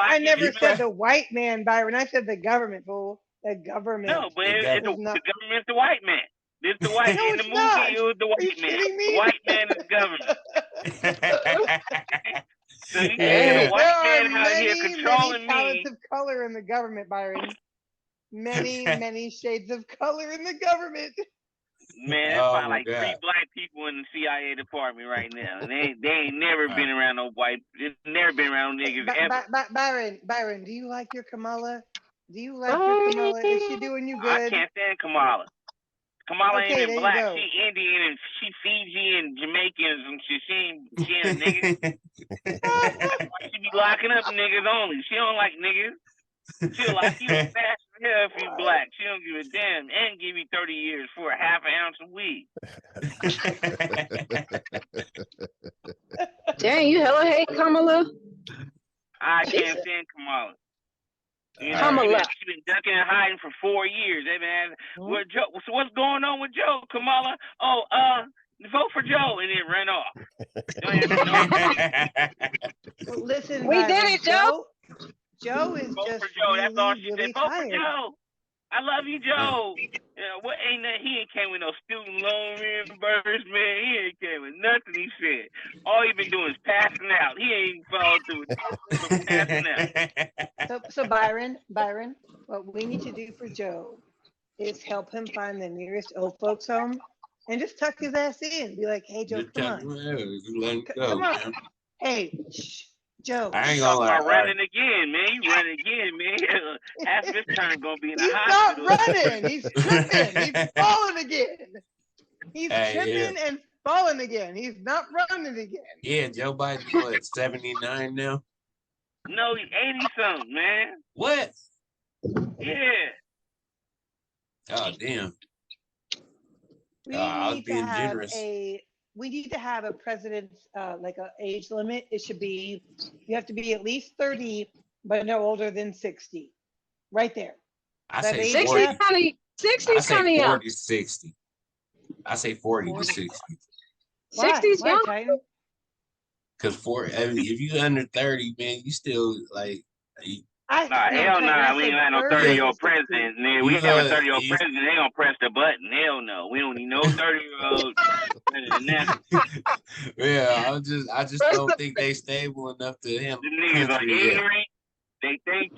I never said the white man, Byron. I said the government, fool. The government. No, but the government's the white man. This the white no, in the movie. It was the white man. The white man is government. So you think the white man out here controlling me? Many me? of color in the government, Byron. Many shades of color in the government. Man, there's probably like 3 black people in the CIA department right now. And they ain't never been around no white. They've never been around niggas ever. Byron, do you like your Kamala? Do you like your Kamala? Is she doing you good? I can't stand Kamala. Kamala ain't even black. She Indian and she Fiji and Jamaican and she ain't a nigga. She be locking up niggas only. She don't like niggas. She'll lock you fast as hell if you black. She don't give a damn and give you 30 years for a half an ounce of weed. Dang, you hella hate Kamala? I can't stand Kamala. You know, Kamala. She's been ducking and hiding for 4 years. They've been asking, so what's going on with Joe, Kamala? Oh, vote for Joe, and it ran off. Well, listen, we Byron, did it, Joe. Joe is vote just for Joe. really, That's all she really said. Vote tired. for Joe. I love you, Joe. What ain't that? He ain't came with no student loan reimbursement. He ain't came with nothing. He said all he been doing is passing out. He ain't followed through with passing out. So Byron, what we need to do for Joe is help him find the nearest old folks home and just tuck his ass in. Be like, hey, Joe, Just come let on. him go, Come on. man. Hey, Joe. I ain't You gonna talking lie. about running again, man. You running again, man. Half of his turn gonna be in the He's hospital. not running. He's tripping. He's falling again. He's Hey, tripping and falling again. He's not running again. Yeah, Joe Biden's what, 79 now? No, he's 80-something, man. What? Yeah. Oh, damn. We I was need to being have generous. we need to have a president's like a age limit. It should be you have to be at least 30, but no older than 60. Right there. I That say age 60's 40. kind of 60's I say kind of young. 40 to 60. I say 40 to 60. 60's Why, young. Titan? Because if you under 30, man, you still like Nah, No, hell Titan, nah. I We said ain't got no 30 30-year-old to 60. president. Man, we You have a gotta- 30-year-old you- president. They gonna press the button. Hell no. We don't need no 30-year-old president. yeah, I just Press don't the- think they stable enough to handle The the niggas are country yet. ignorant. They think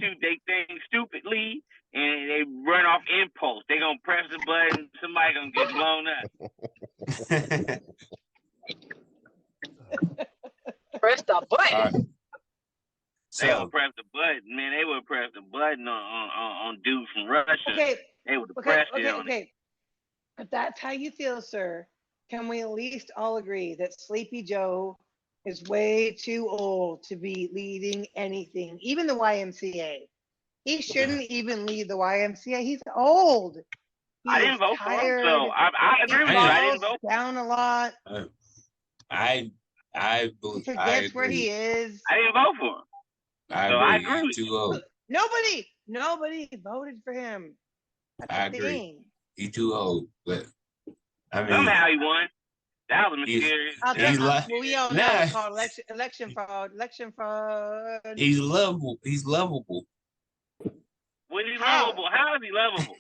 stupidly, and they run off impulse. They gonna press the button. Somebody gonna get blown up. Press the button. All right. They gonna So press the button, man. They would press the button on dudes from Russia. Okay, They would press it on it. okay. If that's how you feel, sir, can we at least all agree that Sleepy Joe is way too old to be leading anything, even the YMCA? He shouldn't even lead the YMCA. He's old. He I is didn't vote for him, tired. so I He agree with you. I didn't falls vote. down a lot. I He believe forgets where he is. I didn't vote for him. I So I agree. agree He's with too you. old. Nobody voted for him. That's I the agree. thing. He's too old. But I mean, Somehow he won. That was He's- mysterious. he's like- Well, we all know Nah. it's called election fraud. Election fraud. he's lovable. He's lovable. Was he How? lovable? How is he lovable?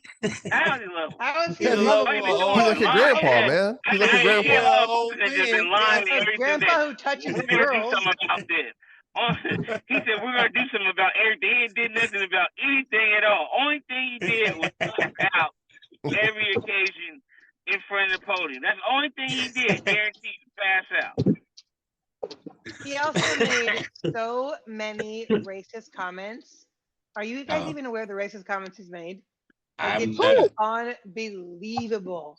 How is he lovable? How is he He's a lovable? He's lovable. He's like your Lying. grandpa, man. He's like your Yeah, grandpa. old He's just man. been lying A every grandpa day. who touches We're gonna do girls. something about this. He said we're gonna do something about everything. He did nothing about anything at all. Only thing he did was pass out every occasion in front of the podium. That's the only thing he did. Guaranteed to pass out. He also made so many racist comments. Are you guys Oh. even aware of the racist comments he's made? I'm It's not. unbelievable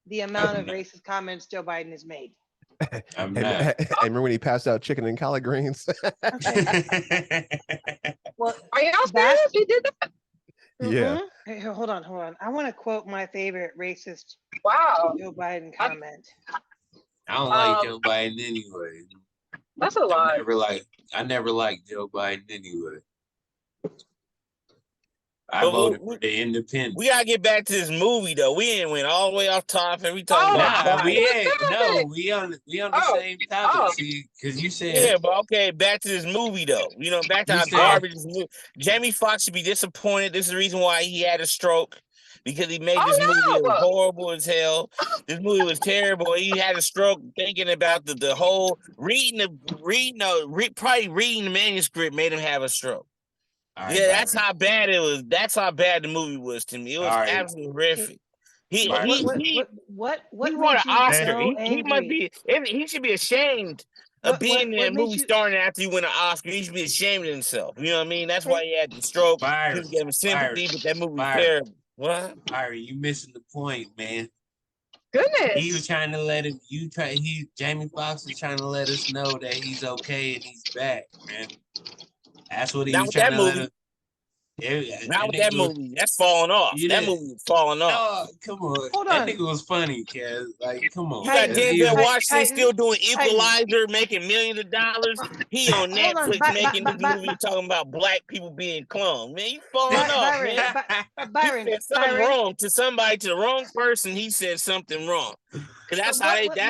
the amount of racist comments Joe Biden has made. I'm Hey, not. hey, remember when he passed out chicken and collard greens? Well, Are y'all That's- serious? He did that? Yeah. Hey, hold on. I want to quote my favorite racist Wow. Joe Biden comment. I don't like Um, Joe Biden anyway. That's a lie. I never liked Joe Biden anyway. I But voted for the independent. We gotta get back to this movie though. We ain't went all the way off topic. We talking Oh, about Nah, Biden. we ain't. Stop No, it. we on the Oh, same topic. oh. See, because you said Yeah, but okay, back to this movie though. You know, back to You how said- garbage this movie. Jamie Foxx should be disappointed. This is the reason why he had a stroke. Because he made Oh, this movie that was no. horrible as hell. This movie was terrible. He had a stroke thinking about the whole probably reading the manuscript made him have a stroke. All right, Yeah, that's Byron. how bad it was. That's how bad the movie was to me. It was All right. absolutely horrific. He Byron. he What he made won you an Oscar. so He must angry? be. He should be ashamed of What- being in what that made movie you- starring after he won an Oscar. He should be ashamed of himself. You know what I mean? That's why he had the stroke. Byron, People gave him sympathy, but that movie was Byron. terrible. What? Byron, you missing the point, man. Goodness. He was trying to let him. Jamie Foxx was trying to let us know that he's okay and he's back, man. That's what he Not was with trying that to let movie. us. Yeah, Not with that movie. That's falling off. You That didn't- movie was falling off. Oh, come on. Hold That on. nigga was funny, Kaz. Like, come on. You got Titan, Denzel Titan, Washington Titan, still doing Titan. Equalizer, making millions of dollars. He on Hold on, Netflix making this movie talking about black people being cloned. Man, you falling off, man. Byron, He said something Byron. wrong to somebody, to the wrong person. He said something wrong. Cause that's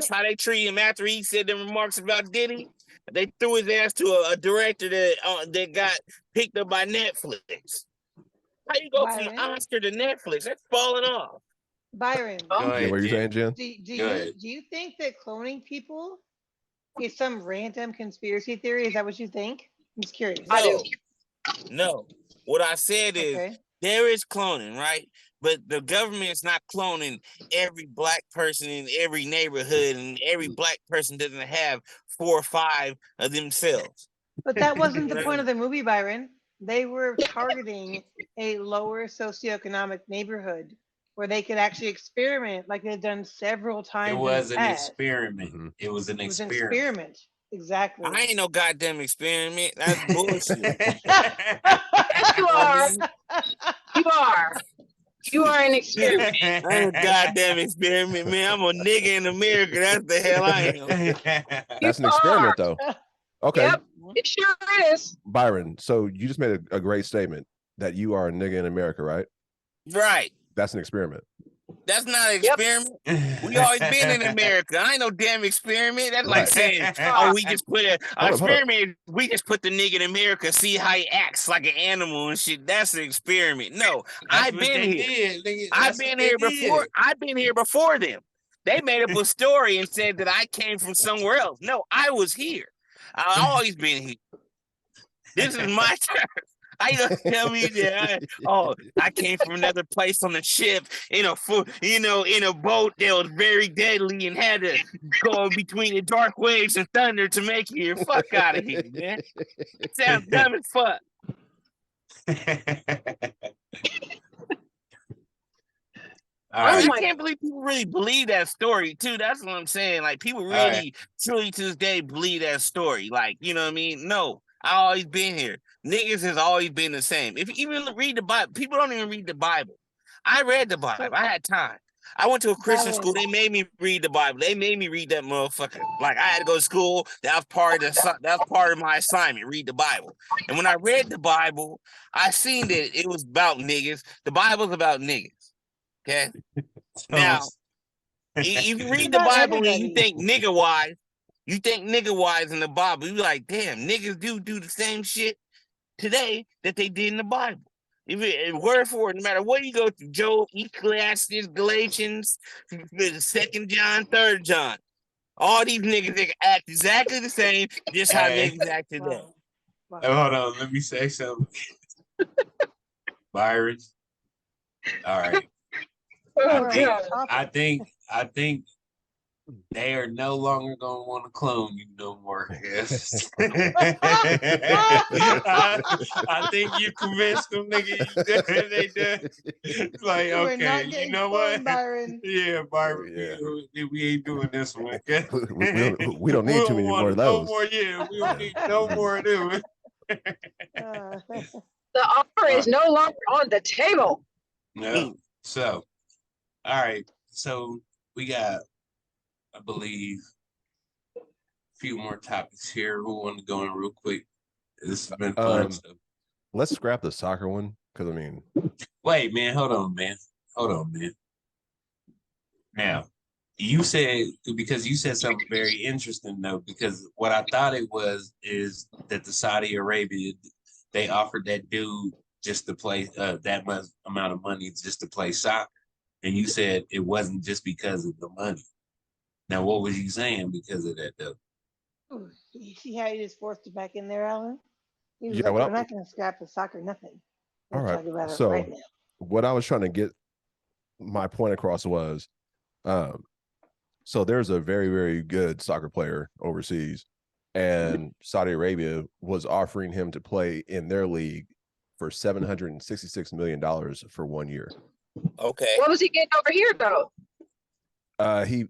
how they treat him after he said the remarks about Diddy. They threw his ass to a director that got picked up by Netflix. How you go from Byron? the Oscar to Netflix? That's falling off. Byron, Go Yeah, ahead, what you saying, Jen? do Go ahead. you think that cloning people is some random conspiracy theory? Is that what you think? I'm just curious. I do. No. What I said is there is cloning, right? But the government's not cloning every black person in every neighborhood, and every black person doesn't have 4 or 5 of themselves. But that wasn't the point of the movie, Byron. They were targeting a lower socioeconomic neighborhood where they could actually experiment like they've done several times. It was an experiment. It was an experiment. Exactly. I ain't no goddamn experiment. That's bullshit. Yes, you are. You are. You are an experiment. I'm a goddamn experiment, man. I'm a nigga in America. That's the hell I am. That's an experiment, though. Okay. Yep, it sure is. Byron, so you just made a great statement that you are a nigga in America, right? Right. That's an experiment. That's not an experiment. We always been in America. I ain't no damn experiment. That's like saying, oh, we just put an experiment. We just put the nigga in America, see how he acts like an animal and shit. That's an experiment. No, I've been here. I've been here before. I've been here before them. They made up a story and said that I came from somewhere else. No, I was here. I've always been here. This is my turn. I don't tell me that. I came from another place on a ship in a boat that was very deadly and had to go between the dark waves and thunder to make it here. Fuck out of here, man. It sounds dumb as fuck. I can't believe people really believe that story too. That's what I'm saying. Like people really, truly to this day believe that story. Like, you know what I mean? No, I always been here. Niggas has always been the same. If you even read the Bible, people don't even read the Bible. I read the Bible. I had time. I went to a Christian school. They made me read the Bible. They made me read that motherfucker. Like I had to go to school. That was part of my assignment. Read the Bible. And when I read the Bible, I seen that it was about niggas. The Bible's about niggas. Okay. Now, if you read the Bible and you think nigga wise in the Bible, you're like, damn, niggas do the same shit today that they did in the Bible. If word for word, no matter what you go through, Job, Ecclesiastes, Galatians, 2 John, 3 John, all these niggas they act exactly the same, just how niggas act today. Hold on, let me say something. Byron. All right. I think they are no longer gonna want to clone you no more. Yes. I think you convinced them, nigga. They did. Like, okay, you know what? Byron. Yeah, Byron. Yeah. We ain't doing this one. we don't need too many more of those. No more, we don't need no more of them. The offer is no longer on the table. No. So, all right. So we got, I believe, a few more topics here. We want to go in real quick. This has been fun. Let's scrap the soccer one because wait, man. Hold on, man. Now, you said something very interesting though, because what I thought it was is that the Saudi Arabia, they offered that dude just to play that much amount of money just to play soccer, and you said it wasn't just because of the money. Now, what was you saying because of that, though? You see how he just forced it back in there, Alan? He was yeah, like, we're not going to scrap the soccer, nothing. All right. So right now. What I was trying to get my point across was, so there's a very, very good soccer player overseas, and Saudi Arabia was offering him to play in their league for $766 million for 1 year. Okay. What was he getting over here, though? He's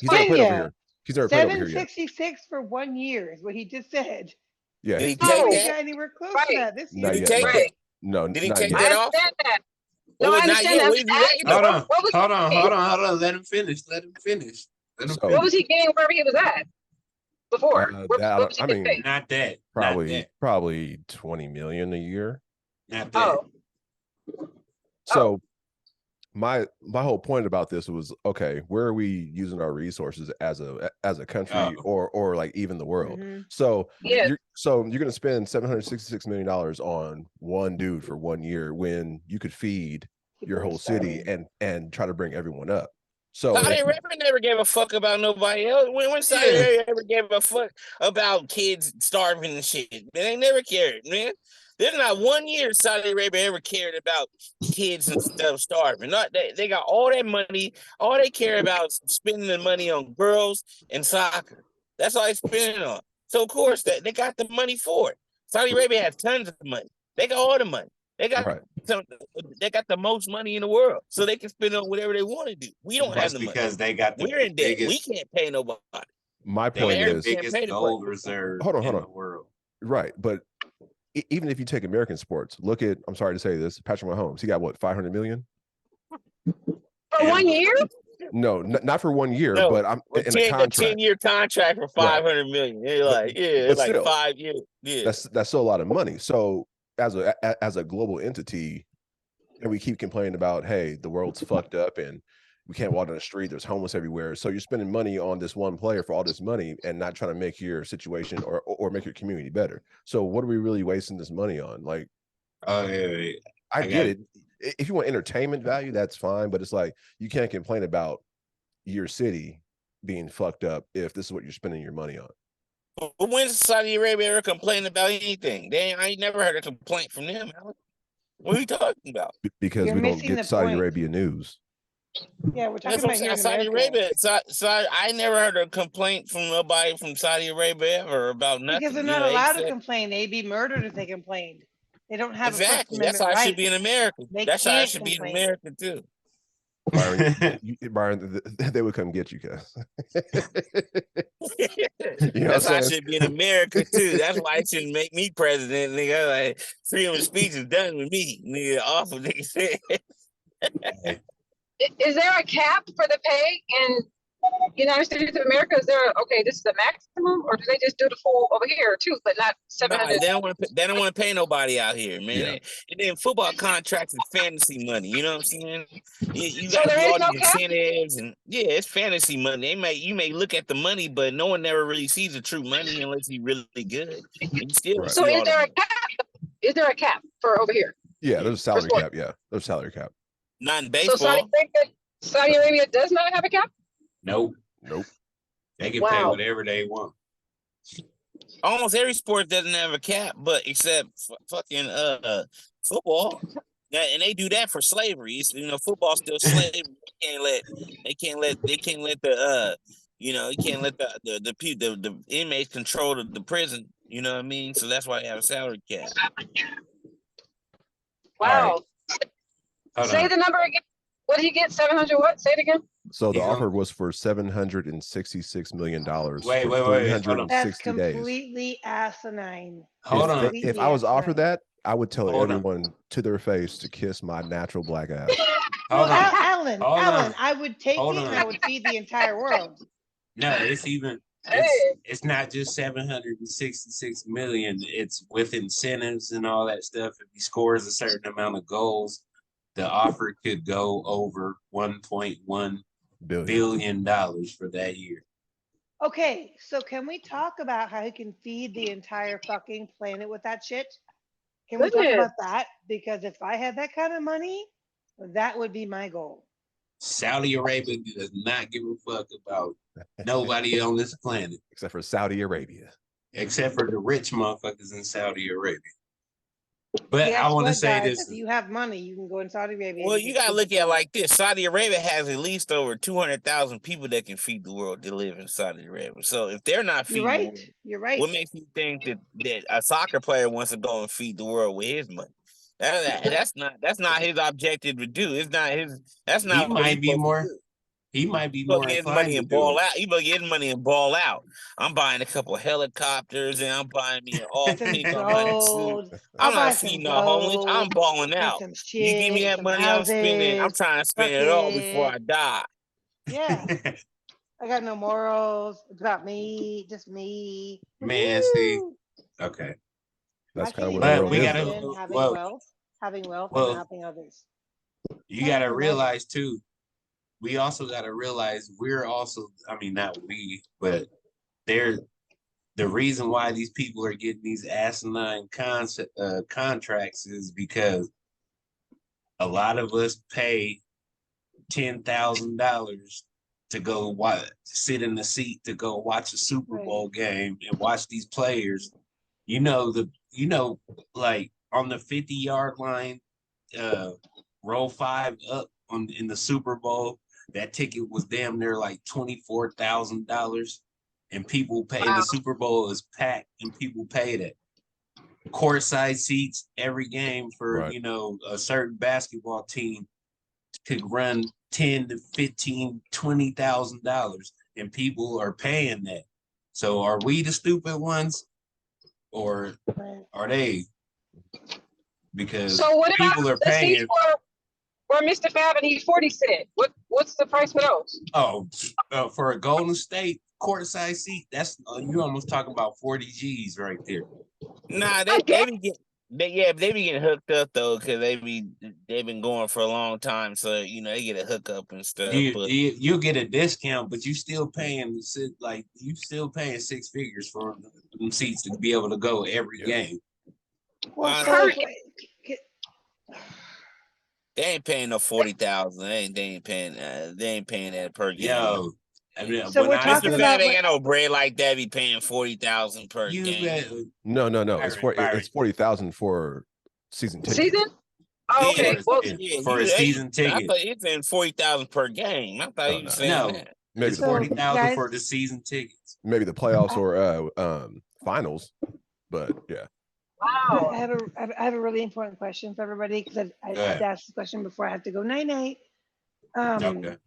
never played over here. He's never played over here yet. 766 for 1 year is what he just said. Yeah. Did he got anywhere close to that this year? Did he take that? No. Did he take that off? No, I understand that. Hold on. Let him finish. What was he getting wherever he was at before? Not that. Probably 20 million a year. Not that. So my whole point about this was, okay, where are we using our resources as a country or like even the world? Mm-hmm. So you're going to spend $766 million on one dude for 1 year when you could feed your whole city and try to bring everyone up. So Saudi Arabia never gave a fuck about nobody else. When Saudi Arabia ever gave a fuck about kids starving and shit? They never cared, man. There's not 1 year Saudi Arabia ever cared about kids and stuff starving. Not they got all that money. All they care about is spending the money on girls and soccer. That's all they spend it on. So of course they got the money for it. Saudi Arabia has tons of money. They got all the money. They got they got the most money in the world, so they can spend on whatever they want to do. We don't have the money because they got the We're in debt. biggest, We can't pay nobody. My point is, biggest gold reserve in the world. Right, but even if you take American sports, look at, I'm sorry to say this, Patrick Mahomes. He got what, 500 million? For 1 year? No, not for 1 year, No, but I'm in a a contract. 10-year contract for 500 million. They're like, it's like still, 5 years. Yeah, that's still a lot of money. So as a global entity, and we keep complaining about, hey, the world's fucked up and we can't walk down the street, there's homeless everywhere. So you're spending money on this one player for all this money and not trying to make your situation or make your community better. So what are we really wasting this money on? Like, I get it. If you want entertainment value, that's fine, but it's like you can't complain about your city being fucked up if this is what you're spending your money on. But when's Saudi Arabia ever complained about anything? I ain't never heard a complaint from them. What are you talking about? Because we don't get Saudi Arabia news. Yeah, we're talking about here in Saudi America. Arabia. I never heard a complaint from nobody from Saudi Arabia ever about nothing. Because they're not allowed to complain. They'd be murdered if they complained. They don't have exactly. a That's how right. it should be in America. That's how it should be in America too. Byron, they would come get you guys. That's how it should be in America too. That's why it shouldn't make me president. Nigga, like freedom of speech is done with me. Nigga, awful nigga said. Is there a cap for the pay in United States of America? Is there this is the maximum, or do they just do the full over here too, but not 700? They don't want to pay nobody out here, man. Yeah. And then football contracts is fantasy money. You know what I'm saying? You got all these incentives, and it's fantasy money. You may look at the money, but no one never really sees the true money unless he's really good. So is there a cap? Is there a cap for over here? Yeah, there's a salary cap. Yeah, there's a salary cap. Not in baseball. So Saudi Arabia does not have a cap? Nope. They can pay whatever they want. Almost every sport doesn't have a cap, but except fucking football. And they do that for slavery. It's, football's still slavery. They can't let the inmates control the prison. You know what I mean? So that's why they have a salary cap. Wow. Right. Say the number again. What did he get? 700 what? Say it again. So the offer was for $766 million. Wait. That's completely asinine. Hold on. If I was offered that, I would tell everyone to their face to kiss my natural black ass. Alan, I would take it and I would feed the entire world. No, it's not just 766 million. It's with incentives and all that stuff. If he scores a certain amount of goals, the offer could go over $1.1 billion for that year. Okay, so can we talk about how he can feed the entire fucking planet with that shit? Can we talk about that? Because if I had that kind of money, that would be my goal. Saudi Arabia does not give a fuck about nobody on this planet. Except for Saudi Arabia. Except for the rich motherfuckers in Saudi Arabia. But I want to say this. If you have money, you can go in Saudi Arabia. Well, you got to look at it like this. Saudi Arabia has at least over 200,000 people that can feed the world that live in Saudi Arabia. So if they're not feeding the world, you're right. What makes you think that a soccer player wants to go and feed the world with his money? That's not his objective to do. It's not his. That's not. He might be more. Get money and ball out. He better get money and ball out. I'm buying a couple of helicopters and I'm buying me all things. I'm not feeding the homeless. I'm balling out. You give me that money, I'm spending. I'm trying to spend it all before I die. Yeah. I got no morals. It's about me, just me. Man, see. Okay. That's kind of what the world is. Having wealth and helping others. You got to realize too. We also got to realize we're also, not we, but the reason why these people are getting these asinine contracts is because a lot of us pay $10,000 to go sit in the seat to go watch a Super Bowl game and watch these players. Like on the 50-yard line, row 5 up in the Super Bowl. That ticket was damn near like $24,000, and people pay. And the Super Bowl is packed, and people paid it. Courtside seats every game for a certain basketball team could run $10,000 to $15,000, $20,000, and people are paying that. So are we the stupid ones, or are they? Because so what people about are the seats paying. where Mr. Fab and he's 40 cent? What's the price for those? For a Golden State courtside seat, that's you almost talking about 40 G's right there. Nah, they be getting hooked up though, because they've been going for a long time, so they get a hookup and stuff. You'll get a discount, but you still paying 6 figures for them seats to be able to go every game. Well, they ain't paying no 40,000. They ain't paying that per game. Yo, I mean, so we're talking about ain't got no bread like that. Be paying 40,000 per game. No. It's 40,000 for season ticket. Season? Oh, okay. For a season ticket. I thought it's in 40,000 per game. I thought you were saying that. Maybe it's 40,000 for the season tickets. Maybe the playoffs or finals, but yeah. Wow. I have a really important question for everybody, because I had to ask this question before I have to go night. Okay.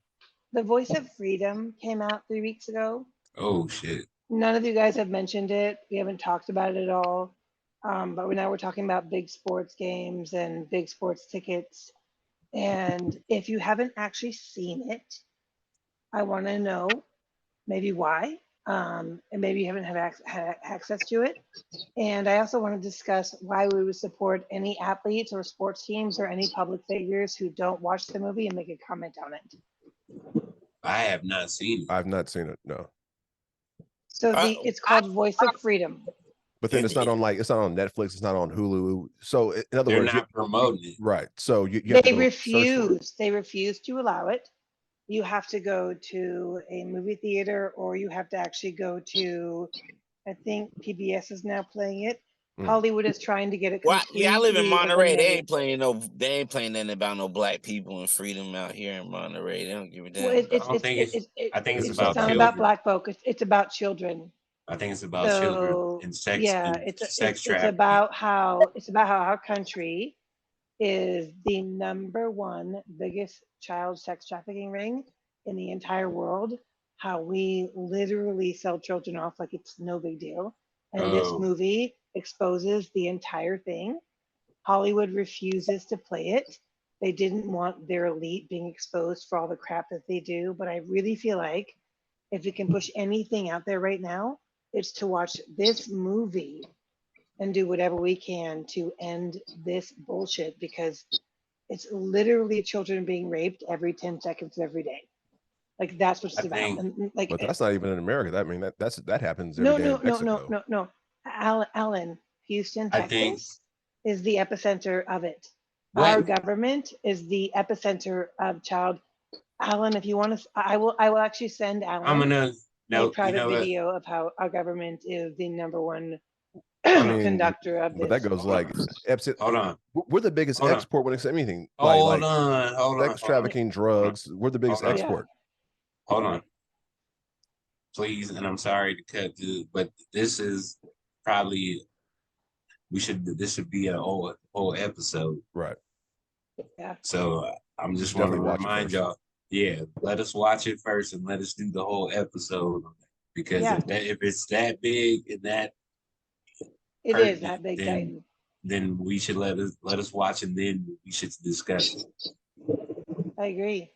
The Voice of Freedom came out 3 weeks ago. Oh shit. None of you guys have mentioned it. We haven't talked about it at all. But now we're talking about big sports games and big sports tickets. And if you haven't actually seen it, I want to know maybe why. And maybe you haven't had access to it. And I also want to discuss why we would support any athletes or sports teams or any public figures who don't watch the movie and make a comment on it. I have not seen it. I've not seen it, no. So it's called Voice of Freedom. But then it's not on Netflix, it's not on Hulu. So in other They're words, not promoting it. Right. So they refuse to allow it. You have to go to a movie theater, or you have to actually go to, I think PBS is now playing it. Hollywood is trying to get it completely. I live in Monterey. They ain't playing nothing about no black people and freedom out here in Monterey. They don't give a damn. I think it's about not children. about black folk. It's about children. I think it's about children and sex. Yeah, it's about how our country is the #1 biggest child sex trafficking ring in the entire world. How we literally sell children off like it's no big deal. And this movie exposes the entire thing. Hollywood refuses to play it. They didn't want their elite being exposed for all the crap that they do. But I really feel like if we can push anything out there right now, it's to watch this movie and do whatever we can to end this bullshit, because it's literally children being raped every 10 seconds of every day. Like that's what it's about. And but that's not even in America. That happens every day in Mexico. No. Alan, Houston, Texas is the epicenter of it. What? Our government is the epicenter of child. Alan, if you want to, I will actually send Alan a private video of how our government is the #1 conductor of this. But that goes like, hold on. We're the biggest export when it's anything. Hold on. Sex trafficking, drugs. We're the biggest export. Hold on. Please, and I'm sorry to cut you, but this is probably this should be a whole episode. Right. Yeah. So I'm just want to remind y'all, let us watch it first and let us do the whole episode, because if it's that big and that it is that big, then we should let us watch, and then we should discuss it. I agree.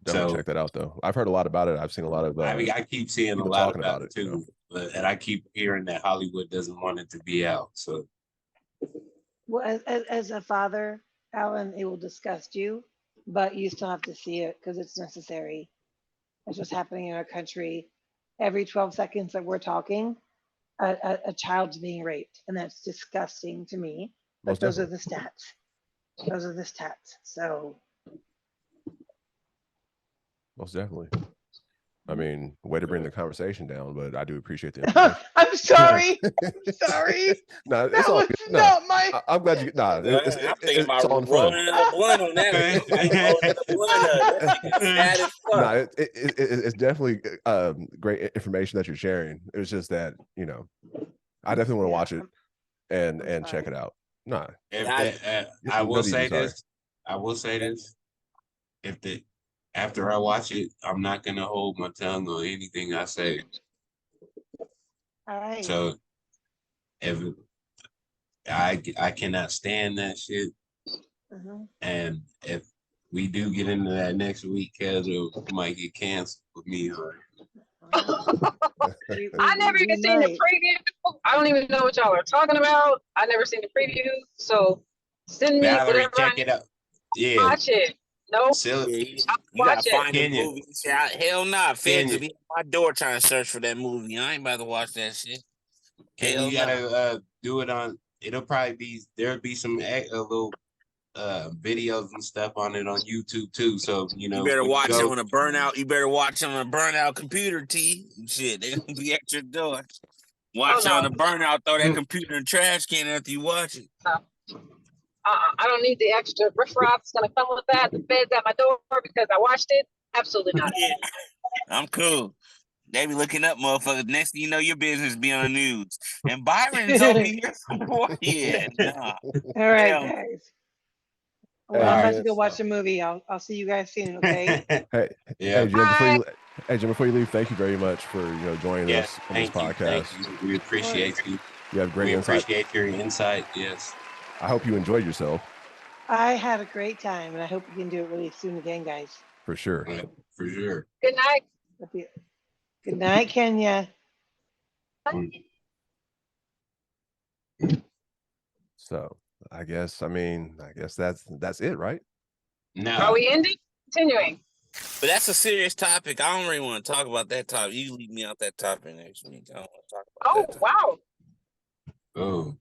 Definitely check that out, though. I've heard a lot about it. I've seen a lot of. I keep seeing a lot about it too, and I keep hearing that Hollywood doesn't want it to be out. So, well, as a father, Alan, it will disgust you, but you still have to see it because it's necessary. That's what's happening in our country. Every 12 seconds that we're talking, a child's being raped, and that's disgusting to me. But those are the stats. So. Most definitely. I mean, way to bring the conversation down, but I do appreciate the information. I'm sorry. I'm sorry. No, it's That all was good. No, not my. I'm glad you. Nah, I'm thinking it's about all in fun. rolling a blunt on that. Rolling a blunt up. That shit is fat as fuck. No, it's definitely great information that you're sharing. It was just that, you know, I definitely want to watch it and check it out. Nah, I will say this. I will say this. After I watch it, I'm not gonna hold my tongue on anything I say. All right. So if I cannot stand that shit, and if we do get into that next week, Kez might get canceled with me. I never even seen the preview. I don't even know what y'all are talking about. I never seen the preview. So send me Valerie, whatever check it out. Yeah. Watch it. Nope. You gotta find the movie. Hell nah. Feds will be at my door trying to search for that movie. I ain't about to watch that shit. You gotta do it on. It'll probably be there'll be some little videos and stuff on it on YouTube too. So you better watch it on a burnout. You better watch it on a burnout computer. Shit, they gonna be at your door. Watch it on a burnout. Throw that computer in the trash can after you watch it. I don't need the extra riffraff that's gonna come with that. The feds at my door because I watched it. Absolutely not. Yeah, I'm cool. They be looking up, motherfuckers. Next thing you know, your business be on the news. And Byron's over here. Yeah, nah. All right, guys. Well, I'm about to go watch the movie. I'll see you guys soon. Okay. Hey, Jim, before you leave, thank you very much for joining us on this podcast. Thank you. We appreciate you. You have great insight. We appreciate your insight. Yes. I hope you enjoyed yourself. I had a great time, and I hope we can do it really soon again, guys. For sure. For sure. Good night. Good night, Kenya. So I guess that's it, right? No. Are we ending? Continuing. But that's a serious topic. I don't really want to talk about that topic. You leave me out that topic next week. I don't want to talk about that. Wow. Oh.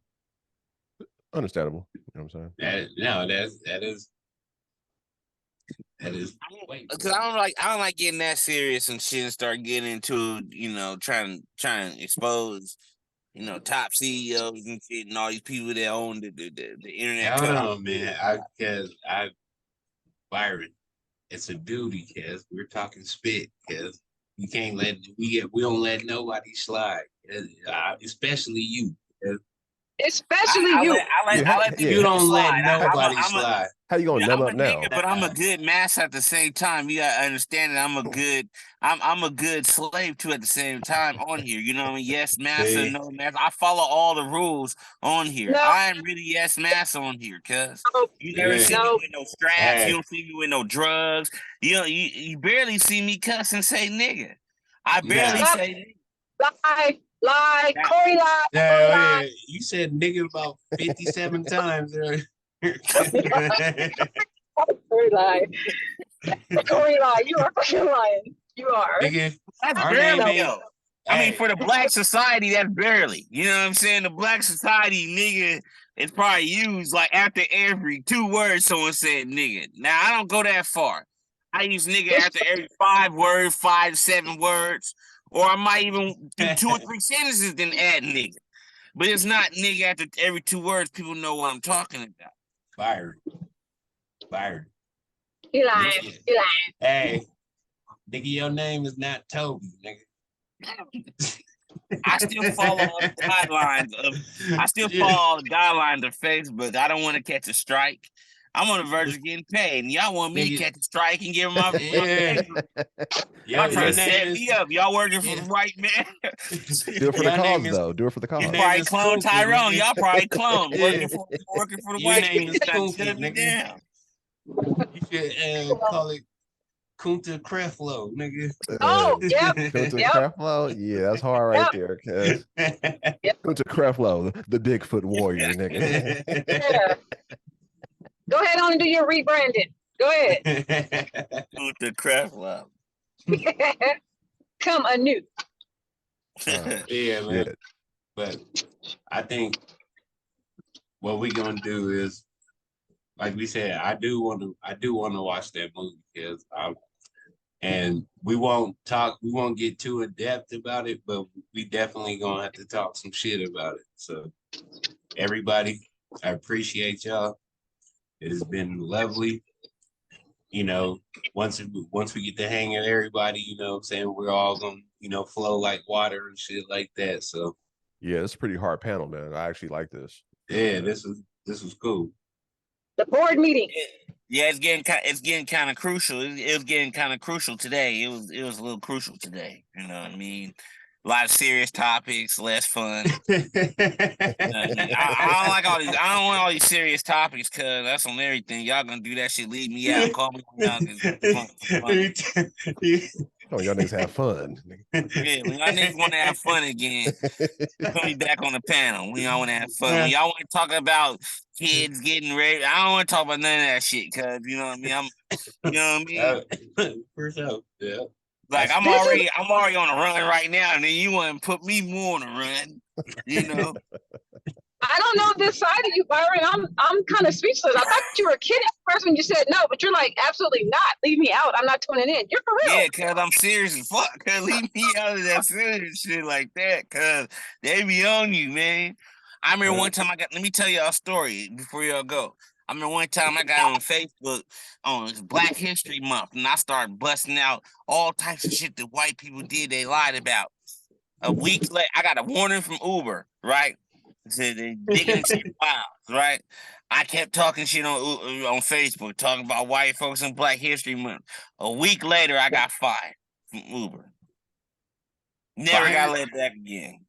Understandable. You know what I'm saying? That is because I don't like getting that serious and shit and start getting into trying to expose top CEOs and shit and all these people that own the internet. Hold on, man. Byron, it's a duty, Kez. We're talking spit, Kez. You can't we don't let nobody slide, especially you. Kez. Especially you. You don't let nobody slide. How you gonna numb up now? Nigga, but I'm a good master at the same time. You gotta understand that I'm a good slave too at the same time on here. You know what I mean? Yes, master, no master. I follow all the rules on here. No. I am really yes master on here, cuz. You never see me with no straps. You don't see me with no drugs. You barely see me cuss and say nigga. I barely say nigga. Lie, Corey lie. Yeah, you said nigga about 57 times. Corey lie. Corey lie. You are fucking lying. You are. Nigga, that's barely though. I mean, for the black society, that's barely. You know what I'm saying? The black society, nigga, is probably used like after every 2 words someone said nigga. Now, I don't go that far. I use nigga after every 5 words, 5, 7 words. Or I might even do 2 or 3 sentences, then add nigga. But it's not nigga after every 2 words. People know what I'm talking about. Byron. You lying. You lying. Hey, nigga, your name is not Toby, nigga. I still follow the guidelines of Facebook. I don't want to catch a strike. I'm on the verge of getting paid, and y'all want me to catch a strike and give them my y'all trying to set me up. Y'all working for the right man. Do it for the cause, though. Do it for the cause. You probably Cloned Tyrone. Y'all probably clone working for the white man. Shut me down. You should call it Kunta Creflo, nigga. Oh, yep. Kunta Creflo? Yeah, that's hard right there, cuz. Kunta Creflo, the Bigfoot warrior, nigga. Yeah. Go ahead on and do your rebranding. Go ahead. Kunta Creflo. Come anew. Yeah, man. But I think what we're gonna do is, like we said, I do want to watch that movie because And we won't get too in depth about it, but we definitely gonna have to talk some shit about it. So everybody, I appreciate y'all. It has been lovely. You know, once we get the hang of everybody, you know what I'm saying, we're all gonna, you know, flow like water and shit like that. So yeah, it's a pretty hard panel, man. I actually like this. yeah, this was cool. The board meeting. Yeah, it's getting kind of crucial. It was getting kind of crucial today. It was a little crucial today. You know what I mean? A lot of serious topics, less fun. I don't like all these. I don't want all these serious topics because that's on everything. Y'all gonna do that shit. Leave me out. Call me when y'all fun. Oh, y'all niggas have fun. Yeah, when y'all niggas want to have fun again, put me back on the panel. When y'all want to have fun. When y'all want to talk about kids getting ready, I don't want to talk about none of that shit. Cause you know what I mean. You know what I mean. For sure. Yeah. Like I'm already on a run right now, and then you want to put me more on a run. You know. I don't know this side of you, Byron. I'm kind of speechless. I thought you were kidding first when you said no, but you're like, absolutely not. Leave me out. I'm not tuning in. You're for real. Yeah, cause I'm serious as fuck. Cause leave me out of that serious shit like that. Cause they be on you, man. I remember one time let me tell y'all a story before y'all go. I remember one time I got on Facebook on Black History Month, and I started busting out all types of shit that white people did they lied about. A week later, I got a warning from Uber, right? Said they digging into your files, right? I kept talking shit on Facebook, talking about white folks in Black History Month. A week later, I got fired from Uber. Never got let back again.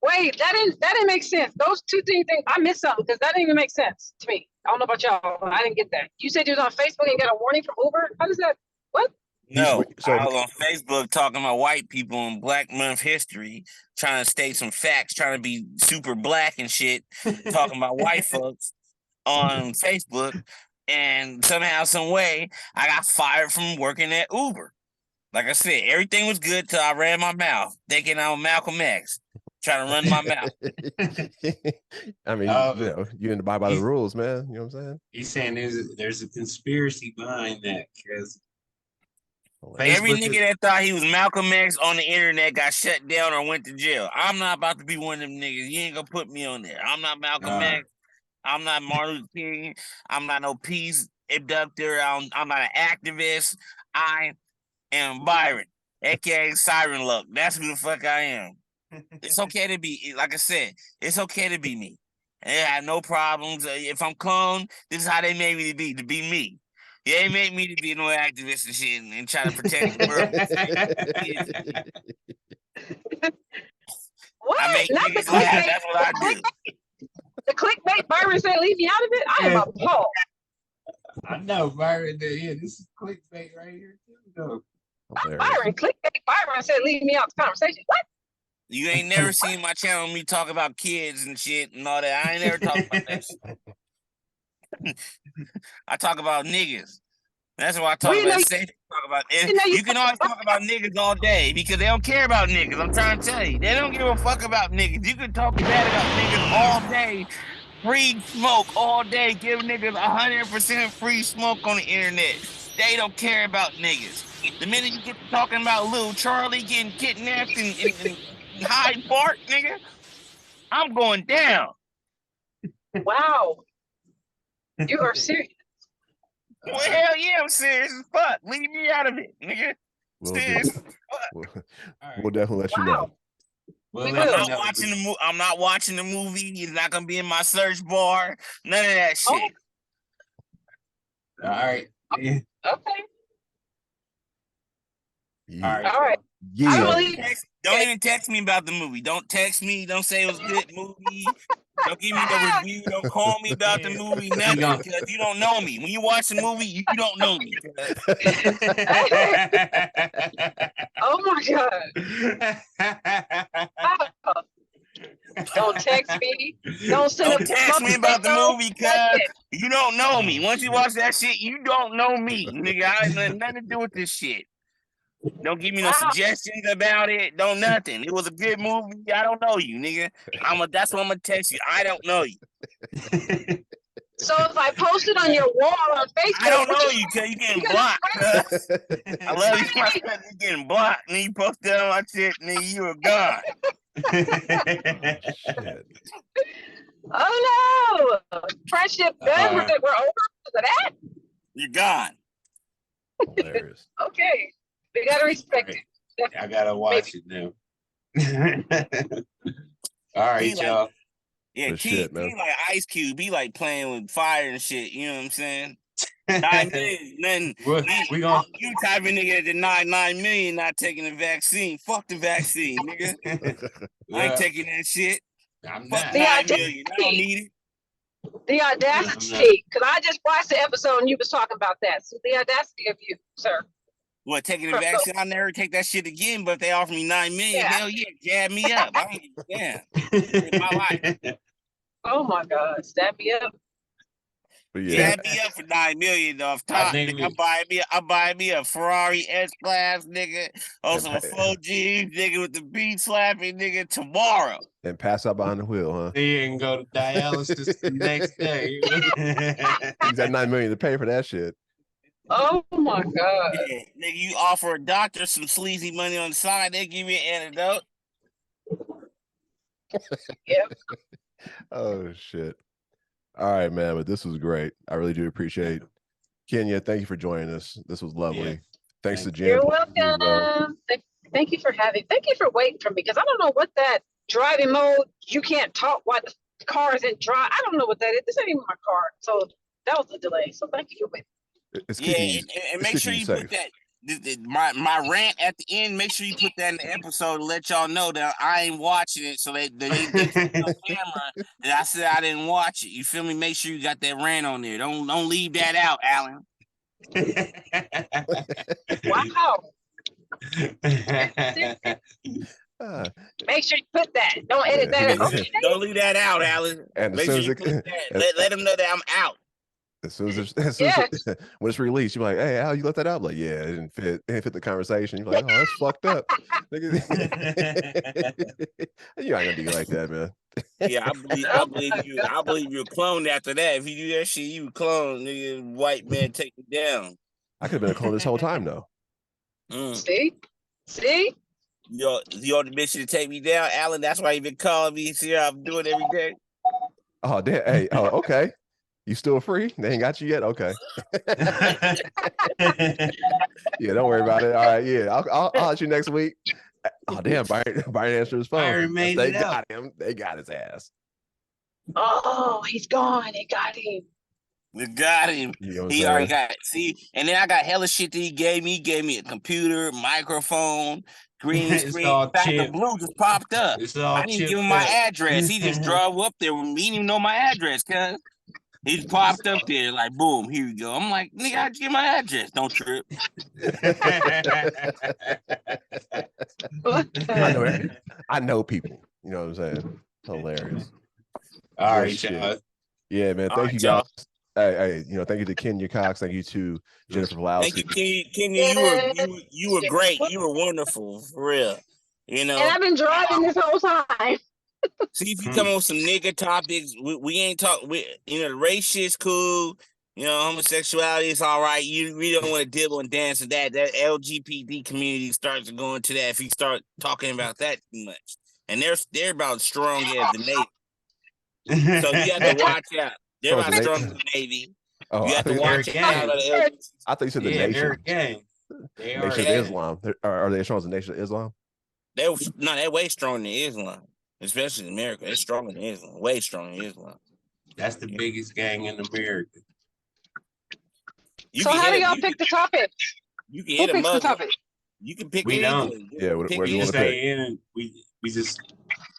Wait, that didn't make sense. Those two things, I missed something because that didn't even make sense to me. I don't know about y'all, but I didn't get that. You said you was on Facebook and got a warning from Uber? How does that, what? No, I was on Facebook talking about white people in Black Month history, trying to state some facts, trying to be super black and shit, talking about white folks on Facebook, and somehow, some way, I got fired from working at Uber. Like I said, everything was good till I ran my mouth, thinking I'm Malcolm X, trying to run my mouth. I mean, you know, you didn't abide by the rules, man. You know what I'm saying? He's saying there's a conspiracy behind that because every nigga that thought he was Malcolm X on the internet got shut down or went to jail. I'm not about to be one of them niggas. You ain't gonna put me on there. I'm not Malcolm X. I'm not Martin Luther King. I'm not no peace abductor. I'm not an activist. I am Byron, aka Siren Luck. That's who the fuck I am. It's okay to be, like I said, it's okay to be me. I have no problems. If I'm cloned, this is how they made me to be me. Yeah, they made me to be no activist and shit and try to protect the world. What? I make niggas laugh. That's what I do. The clickbait Byron said, leave me out of it. I am appalled. I know, Byron. Yeah, this is clickbait right here too, though. Byron, clickbait. Byron said, leave me out the conversation. What? You ain't never seen my channel me talk about kids and shit and all that. I ain't never talked about that shit. I talk about niggas. That's why I talk about safe. Talk about you can always talk about niggas all day because they don't care about niggas. I'm trying to tell you, they don't give a fuck about niggas. You can talk bad about niggas all day, free smoke all day, give niggas 100% free smoke on the internet. They don't care about niggas. The minute you get to talking about little Charlie getting kidnapped in Hyde Park, nigga, I'm going down. Wow. You are serious. Well, hell yeah, I'm serious as fuck. Leave me out of it, nigga. Serious as fuck. We'll definitely let you know. I'm not watching the movie. It's not gonna be in my search bar. None of that shit. All right. Yeah. Okay. Yeah. All right. Yeah. Don't even text me about the movie. Don't text me. Don't say it was a good movie. Don't give me no review. Don't call me about the movie. Nothing, because you don't know me. When you watch the movie, you don't know me. Oh my God. Don't text me. Don't text me about the movie, because you don't know me. Once you watch that shit, you don't know me, nigga. I ain't nothing to do with this shit. Don't give me no suggestions about it. Don't nothing. It was a good movie. I don't know you, nigga. That's what I'm gonna text you. I don't know you. So if I post it on your wall on Facebook, I don't know you because you getting blocked. I love you, my friend. You getting blocked, and you post that on my shit, and then you are gone. Shit. Oh no! Friendship done. We're over for that. You're gone. Hilarious. Okay, we gotta respect it. I gotta watch it now. All right, y'all. Yeah, Good T shit, man. like Ice Cube. Be like playing with fire and shit. You know what I'm saying? 9 million. Then we gonna you type of nigga that denied 9 million not taking the vaccine. Fuck the vaccine, nigga. I ain't taking that shit. I'm Fuck not. 9 million. I don't need it. The audacity, because I just watched the episode and you was talking about that. So the audacity of you, sir. What, taking the vaccine? I'll never take that shit again, but if they offer me 9 million, hell yeah, jab me up. I don't give a damn. My life. Oh my God, stab me up. Jab me up for 9 million off top. I'm buying me a Ferrari S-Class, nigga. On some 4G, nigga, with the beat slapping, nigga, tomorrow. And pass out behind the wheel, huh? He can go to dialysis the next day. Use that 9 million to pay for that shit. Oh my God. Yeah, nigga, you offer a doctor some sleazy money on the side, they give you an antidote. Yep. Oh shit. All right, man. But this was great. I really do appreciate Kenya. Thank you for joining us. This was lovely. Yeah. Thanks to Jen. You're welcome. Thank you for waiting for me, because I don't know what that driving mode, you can't talk while the car isn't drive. I don't know what that is. This ain't even my car. So that was a delay. So thank you for waiting. It's and make sure you put that. My rant at the end. Make sure you put that in the episode to let y'all know that I ain't watching it, so they see on camera that I said I didn't watch it. You feel me? Make sure you got that rant on there. Don't leave that out, Alan. Wow. Make sure you put that. Don't edit that. Okay. Don't leave that out, Alan. And make sure you put that. Let them know that I'm out. As soon as when it's released, you're like, "Hey, Al, you let that out?" Like, yeah, it didn't fit the conversation. You're like, "Oh, that's fucked up." You ain't gonna be like that, man. Yeah, I believe you're cloned after that. If you do that shit, you clone, nigga. White man, take me down. I could have been a clone this whole time, though. See, you're the bitch to take me down, Alan. That's why you been calling me. See how I'm doing every day. Oh damn! Hey, okay. You still free? They ain't got you yet? Okay. Yeah, don't worry about it. All right, yeah. I'll hit you next week. Oh damn, Byron answered his phone. They got him. They got his ass. Oh, he's gone. They got him. We got him. You know he already got it. See, and then I got hella shit that he gave me. He gave me a computer, microphone, green screen. In fact, the blue just popped up. I didn't give him my address. He just drove up there with me. He didn't even know my address, cuz. He just popped up there like, boom, here you go. I'm like, nigga, I just give my address. Don't trip. I know people. You know what I'm saying? Hilarious. All right, y'all. Yeah, man. Thank you guys. Hey, thank you to Kenya Cox. Thank you to Jennifer Pawlowski. Thank you, Kenya. You were great. You were wonderful, for real. You know. And I've been driving this whole time. See, if you come on some nigga topics, we ain't talk. The race shit's cool. Homosexuality is all right. We don't want to deal and dance with that. That LGBT community starts to go into that if you start talking about that too much. And they're about strong as the Navy. So you have to watch out. They're about strong as the Navy. Oh, you have to watch out. I thought you said the nation. They're a gang. Nation of Islam. Are they strong as the Nation of Islam? They're way stronger than Islam. Especially in America. They're stronger than Islam. Way stronger than Islam. That's the biggest gang in America. So how do y'all pick the topic? You can hit a Muslim. You can pick. We don't. Yeah, where do you want to pick? We just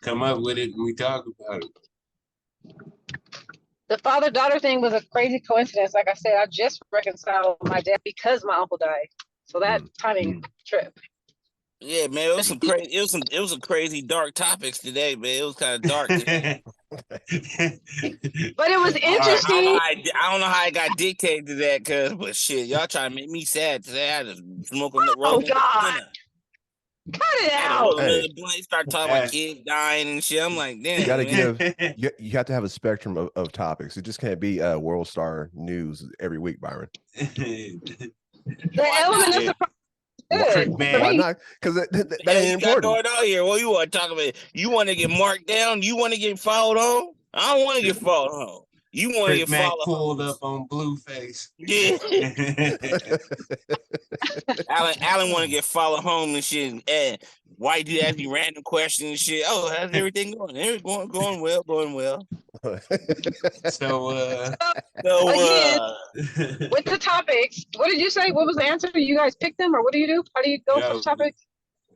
come up with it and we talk about it. The father-daughter thing was a crazy coincidence. Like I said, I just reconciled with my dad because my uncle died. So that timing trip. Yeah, man, it was some crazy. It was some crazy dark topics today, man. It was kind of dark today. But it was interesting. I don't know how I got dictated to that, but shit, y'all trying to make me sad today. I just smoking the road. Oh God. Cut it Had a out. whole Hey. nother blunt. Start talking about kids dying and shit. I'm like, damn. You gotta man. you have to have a spectrum of topics. It just can't be World Star News every week, Byron. The element of surprise is good. Man. Why not? Because that Hell, ain't you got important. going on here. What you want to talk about? You want to get marked down? You want to get followed home? I don't want to get followed home. You want to Chris get Mack followed pulled home? up on Blueface. Yeah. Alan want to get followed home and shit. And white dude ask you random questions and shit. Oh, how's everything going? Everything going well, going well. So Again, with the topics, what did you say? What was the answer? You guys pick them, or what do you do? How do you go for topics?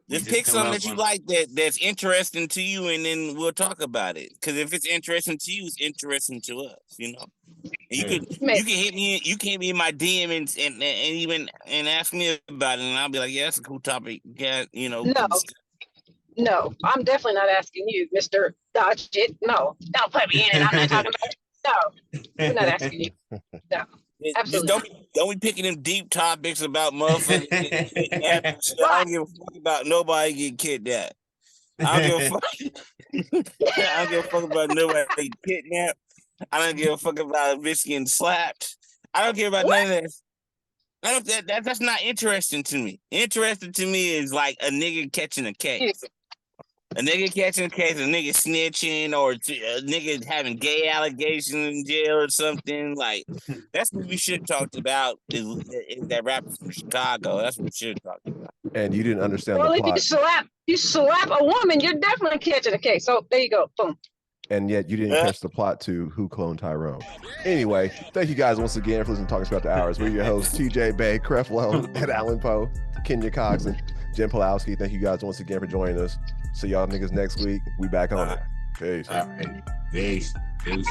Just pick something that you like that's interesting to you, and then we'll talk about it. Because if it's interesting to you, it's interesting to us, you know. And you can hit me. You can be in my DM and even ask me about it, and I'll be like, yeah, that's a cool topic. Yeah, you know. No, I'm definitely not asking you, Mr. Dodge It. No, don't put me in it. I'm not talking about it. No, we're not asking you. No, absolutely. Just don't be picking them deep topics about motherfuckers. I don't give a fuck about nobody getting kidnapped. I don't give a fuck. I don't give a fuck about nobody getting kidnapped. I don't give a fuck about a bitch getting slapped. I don't care about none of that. That's not interesting to me. Interesting to me is like a nigga catching a case. A nigga catching a case, a nigga snitching, or a nigga having gay allegations in jail or something. Like, that's what we should talk about is that rapper from Chicago. That's what we should talk about. And you didn't understand well, the if plot. you slap a woman, you're definitely catching a case. So there you go. Boom. And yet you didn't catch the plot to Who Cloned Tyrone. Anyway, thank you guys once again for listening to Talkin Spit After Hours. We're your hosts, TJ Bay, Creflo, and Alan Poe, Kenya Cox, and Jen Pawlowski. Thank you guys once again for joining us. See y'all niggas next week. We back on it. Peace. All right. Peace. Deuces.